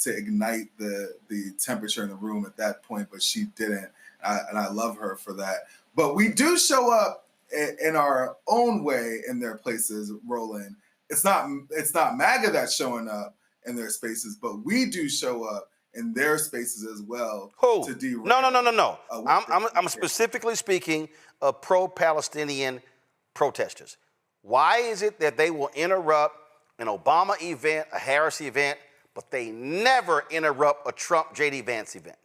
ignite the temperature in the room at that point, but she didn't. And I love her for that. But we do show up in our own way in their places, Roland. It's not MAGA that's showing up in their spaces, but we do show up in their spaces as well. Who? To derail. No. I'm specifically speaking of pro-Palestinian protesters. Why is it that they will interrupt an Obama event, a Harris event, but they never interrupt a Trump J.D. Vance event?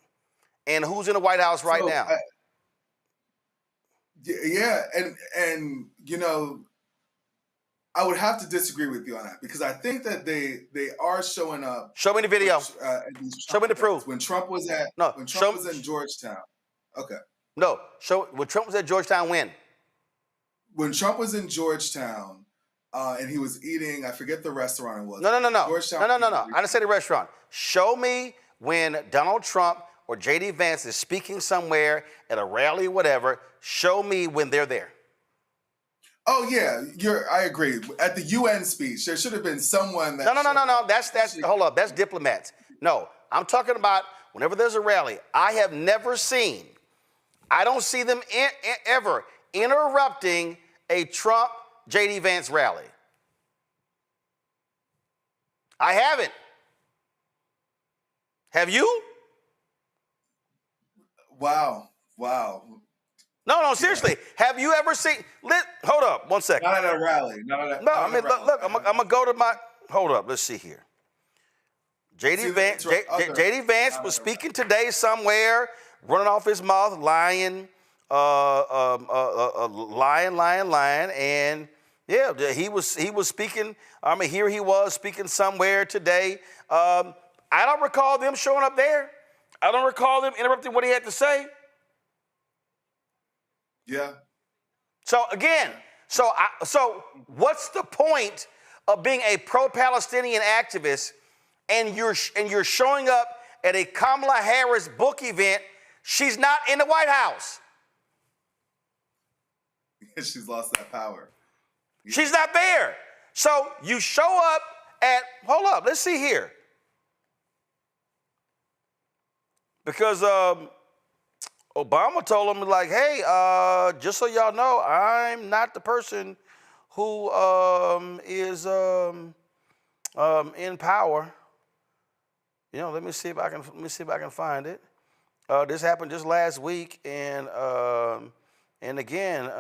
And who's in the White House right now? And you know, I would have to disagree with you on that, because I think that they are showing up. Show me the video. Show me the proof. When Trump was at was in Georgetown. Okay. No. When Trump was at Georgetown, when? When Trump was in Georgetown, and he was eating, I forget the restaurant it was. No. Georgetown. No. I didn't say the restaurant. Show me when Donald Trump or J.D. Vance is speaking somewhere at a rally, whatever. Show me when they're there. Oh yeah, I agree. At the UN speech, there should have been someone that. No. That's hold up. That's diplomats. No, I'm talking about whenever there's a rally. I have never seen. I don't see them ever interrupting a Trump J.D. Vance rally. I haven't. Have you? Wow. No, seriously. Have you ever seen? Hold up, 1 second. Not at a rally. No, I mean, look. I'm gonna go to my. Hold up. Let's see here. J.D. Vance was speaking today somewhere, running off his mouth, lying, and yeah, he was speaking. I mean, here he was speaking somewhere today. I don't recall them showing up there. I don't recall them interrupting what he had to say. Yeah. So again, so what's the point of being a pro-Palestinian activist and you're showing up at a Kamala Harris book event? She's not in the White House. She's lost that power. She's not there. So you show up at, hold up, let's see here. Because Obama told him, like, hey, just so y'all know, I'm not the person who is in power. You know, let me see if I can find it. This happened just last week, and again,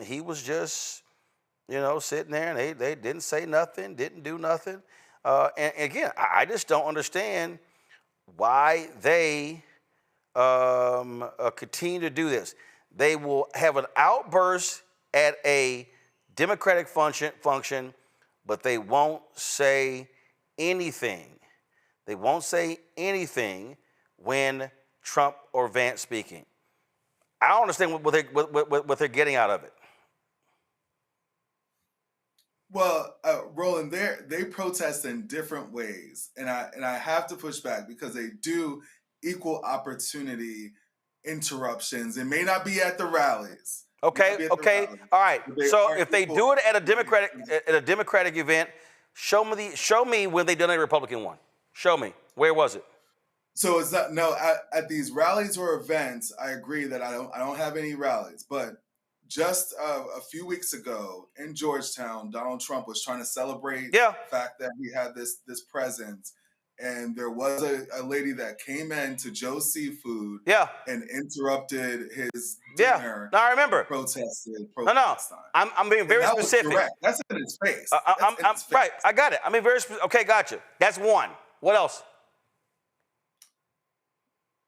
he was just, you know, sitting there, and they didn't say nothing, didn't do nothing. And again, I just don't understand why they continue to do this. They will have an outburst at a Democratic function, but they won't say anything. They won't say anything when Trump or Vance speaking. I don't understand what they're getting out of it. Well, Roland, they protest in different ways, and I have to push back because they do equal opportunity interruptions. It may not be at the rallies. Okay, all right. So if they do it at a Democratic event, show me when they done a Republican one. Show me. Where was it? So it's not at these rallies or events. I agree that I don't have any rallies, but just a few weeks ago in Georgetown, Donald Trump was trying to celebrate the fact that he had this presence. And there was a lady that came in to Joe's Seafood and interrupted his dinner. No, I remember. Protested. No. I'm being very specific. That's in his face. Right, I got it. I mean, very specific. Okay, gotcha. That's one. What else?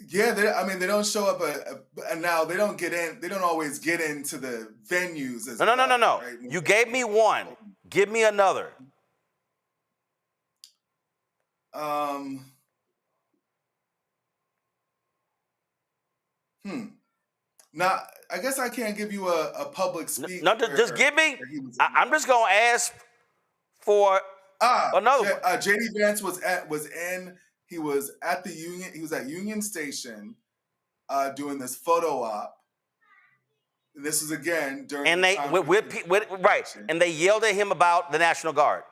Yeah, they don't show up, and now they don't get in. They don't always get into the venues. As No. Right? You gave me one. Give me another. Now, I guess I can't give you a public speech. No, just give me. I'm just gonna ask for another one. JD Vance was in. He was at the Union. He was at Union Station, doing this photo op. And this was again during. And they right, and they yelled at him about the National Guard.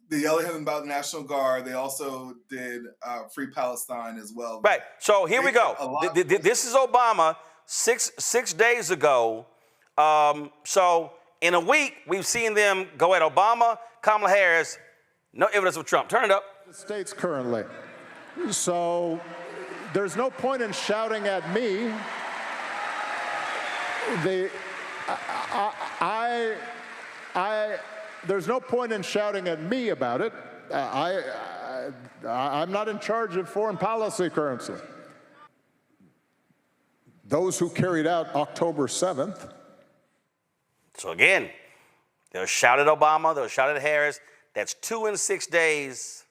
They yelled at him about the National Guard. They also did Free Palestine as well. Right. So here we go. This is Obama six days ago. So in a week, we've seen them go at Obama, Kamala Harris. No evidence of Trump. Turn it up. The states currently. So there's no point in shouting at me. There's no point in shouting at me about it. I'm not in charge of foreign policy currently. Those who carried out October 7th. So again, they'll shout at Obama, they'll shout at Harris. That's 2 in 6 days.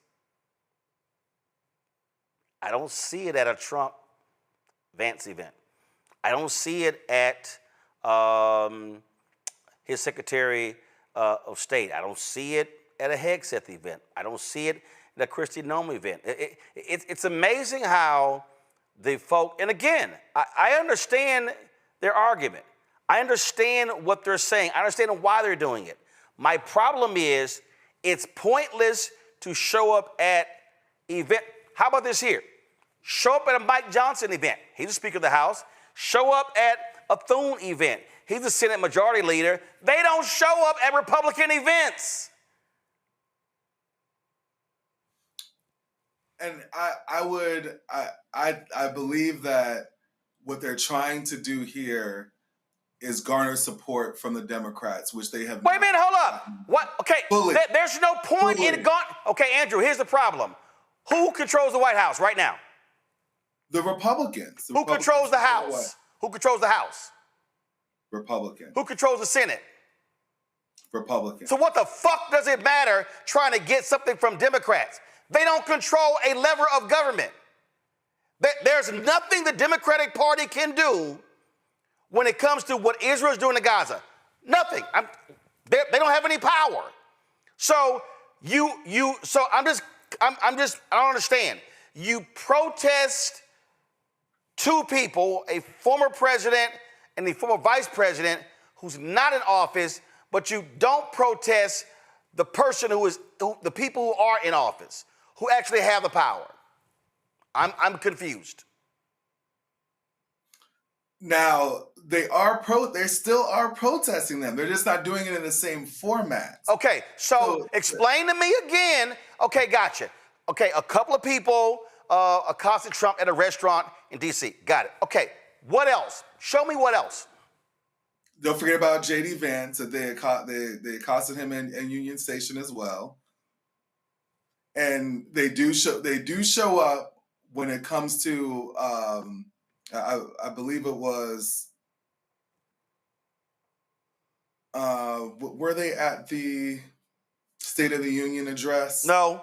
I don't see it at a Trump-Vance event. I don't see it at his Secretary of State. I don't see it at a Hegseth event. I don't see it at a Kristi Noem event. It's amazing how the folk, and again, I understand their argument. I understand what they're saying. I understand why they're doing it. My problem is it's pointless to show up at event. How about this here? Show up at a Mike Johnson event. He's the Speaker of the House. Show up at a Thune event. He's the Senate Majority Leader. They don't show up at Republican events. And I believe that what they're trying to do here is garner support from the Democrats, which they have. Wait a minute, hold up. What? Okay, there's no point in it. Okay, Andrew, here's the problem. Who controls the White House right now? The Republicans. Who controls the House? Who controls the House? Republican. Who controls the Senate? Republican. So what the fuck does it matter trying to get something from Democrats? They don't control a lever of government. There's nothing the Democratic Party can do when it comes to what Israel's doing to Gaza. Nothing. They don't have any power. So I don't understand. You protest two people, a former president and the former vice president who's not in office, but you don't protest the person the people who are in office, who actually have the power. I'm confused. Now, they still are protesting them. They're just not doing it in the same format. Okay, so explain to me again. Okay, gotcha. Okay, a couple of people accosted Trump at a restaurant in D.C. Got it. Okay, what else? Show me what else. Don't forget about JD Vance. That they accosted him in Union Station as well. And they do show up when it comes to I believe it was were they at the State of the Union address? No.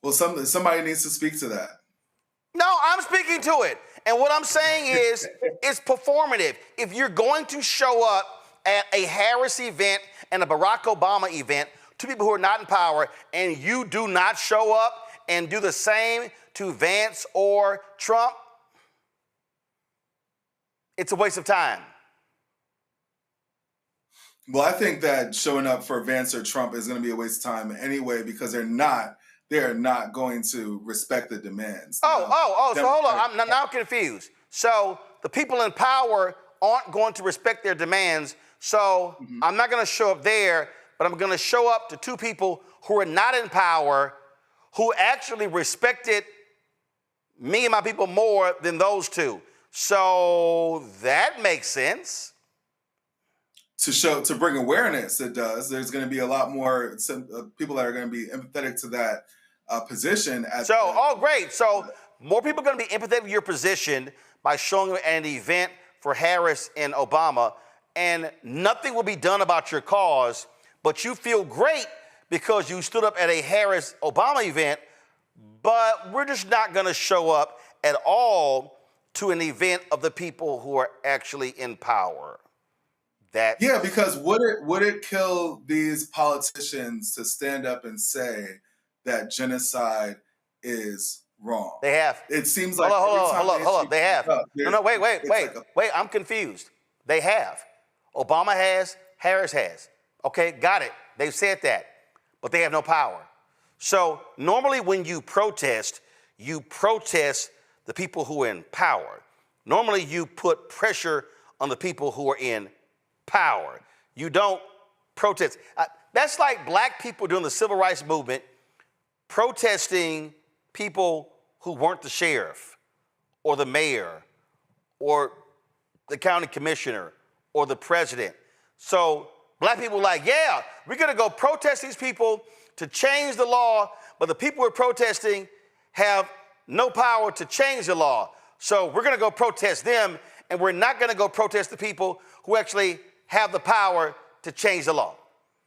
Well, somebody needs to speak to that. No, I'm speaking to it. And what I'm saying is, it's performative. If you're going to show up at a Harris event and a Barack Obama event, two people who are not in power, and you do not show up and do the same to Vance or Trump, it's a waste of time. Well, I think that showing up for Vance or Trump is going to be a waste of time anyway, because they're not going to respect the demands. So hold on. I'm now confused. So the people in power aren't going to respect their demands. So I'm not going to show up there, but I'm going to show up to two people who are not in power, who actually respected me and my people more than those two. So that makes sense. to bring awareness. It does. There's going to be a lot more people that are going to be empathetic to that position. Great. So more people are going to be empathetic to your position by showing an event for Harris and Obama, and nothing will be done about your cause, but you feel great because you stood up at a Harris-Obama event, but we're just not going to show up at all to an event of the people who are actually in power. Yeah, because would it kill these politicians to stand up and say that genocide is wrong? They have. It seems like hold on. They have. No, wait. I'm confused. They have. Obama has. Harris has. Okay, got it. They've said that, but they have no power. So normally when you protest the people who are in power. Normally you put pressure on the people who are in power. You don't protest. That's like black people during the civil rights movement protesting people who weren't the sheriff or the mayor or the county commissioner or the president. So black people are like, yeah, we're going to go protest these people to change the law, but the people we're protesting have no power to change the law. So we're going to go protest them, and we're not going to go protest the people who actually have the power to change the law.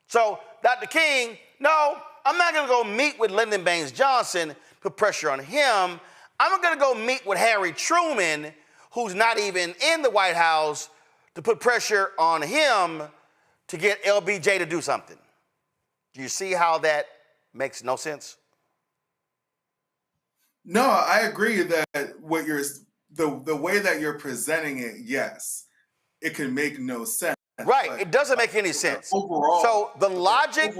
So Dr. King, no, I'm not going to go meet with Lyndon Baines Johnson, put pressure on him. I'm going to go meet with Harry Truman, who's not even in the White House, to put pressure on him to get LBJ to do something. Do you see how that makes no sense? No, I agree that the way that you're presenting it, yes, it can make no sense. Right, it doesn't make any sense. Overall, so the logic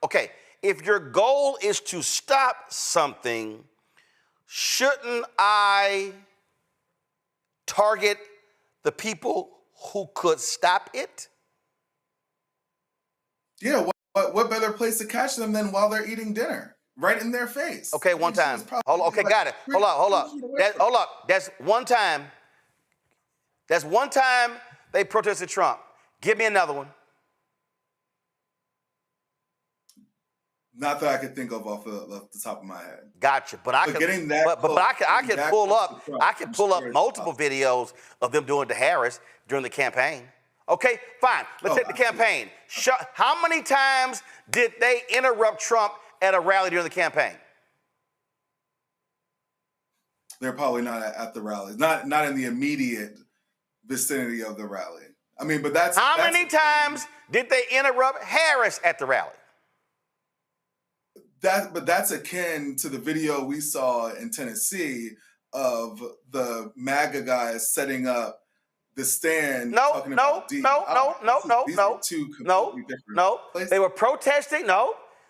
okay, if your goal is to stop something, shouldn't I target the people who could stop it? Yeah, what better place to catch them than while they're eating dinner? Right in their face. Okay, one time. Okay, got it. Hold up. That's one time. That's one time they protested Trump. Give me another one. Not that I could think of off the top of my head. Gotcha. But I can pull up multiple videos of them doing it to Harris during the campaign. Okay, fine. Let's take the campaign. How many times did they interrupt Trump at a rally during the campaign? They're probably not at the rally. Not in the immediate vicinity of the rally. I mean, but that's... How many times did they interrupt Harris at the rally? But that's akin to the video we saw in Tennessee of the MAGA guys setting up the stand. No. They were protesting.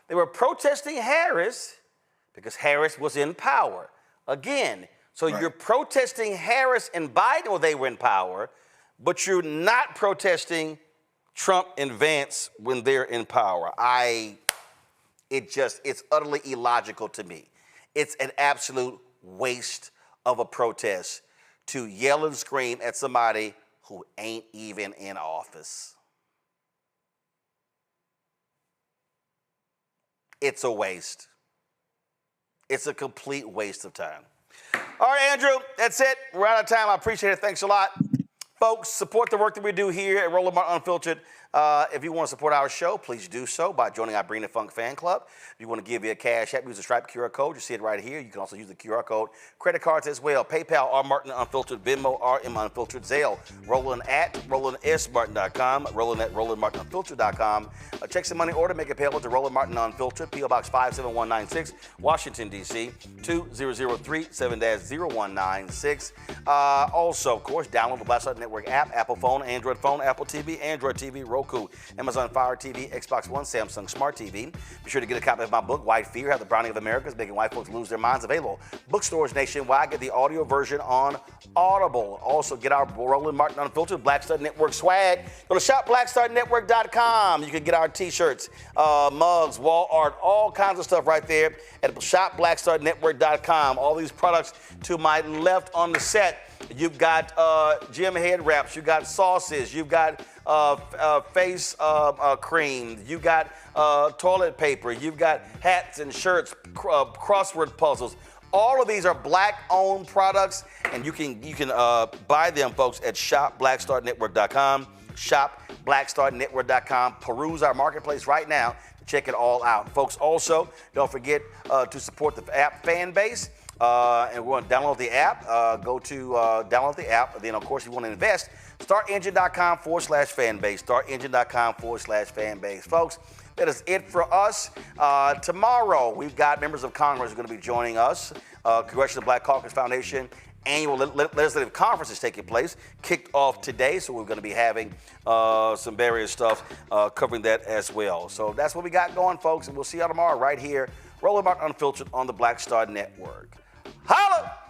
They were protesting Harris because Harris was in power. Again, so you're protesting Harris and Biden while they were in power, but you're not protesting Trump and Vance when they're in power. It's utterly illogical to me. It's an absolute waste of a protest to yell and scream at somebody who ain't even in office. It's a waste. It's a complete waste of time. All right, Andrew, that's it. We're out of time. I appreciate it. Thanks a lot. Folks, support the work that we do here at Roland Martin Unfiltered. If you want to support our show, please do so by joining our Bring the Funk fan club. If you want to give me a cash app, use the Stripe QR code. You see it right here. You can also use the QR code. Credit cards as well. PayPal, R Martin Unfiltered. Venmo, RM Unfiltered. Zelle, Roland at RolandSMartin.com. Roland at RolandMartinUnfiltered.com. Check some money order. Make it payable to Roland Martin Unfiltered. P.O. Box 57196, Washington, D.C. 20037 7-0196. Also, of course, download the Blackface Network app. Apple phone, Android phone, Apple TV, Android TV, Roku, Amazon Fire TV, Xbox One, Samsung Smart TV. Be sure to get a copy of my book, White Fear, How the Browning of America is Making White Folks Lose Their Minds. Available bookstores nationwide. Get the audio version on Audible. Also, get our Roland Martin Unfiltered Black Star Network swag. Go to shopblackstarnetwork.com. You can get our t-shirts, mugs, wall art, all kinds of stuff right there at shopblackstarnetwork.com. All these products to my left on the set You've got gym head wraps. You've got sauces. You've got face cream. You've got toilet paper. You've got hats and shirts, crossword puzzles. All of these are Black-owned products, and you can buy them, folks, at shopblackstarnetwork.com. Shopblackstarnetwork.com. Peruse our marketplace right now to check it all out. Folks, also, don't forget to support the app fan base. And we're going to download the app. Go to download the app. Then, of course, if you want to invest, startengine.com/fanbase. Startengine.com/fanbase. Folks, that is it for us. Tomorrow, we've got members of Congress who are going to be joining us. Congressional Black Caucus Foundation annual legislative conference is taking place. Kicked off today, so we're going to be having some various stuff covering that as well. So that's what we got going, folks, and we'll see y'all tomorrow right here. Roland Martin Unfiltered on the Black Star Network. Holla!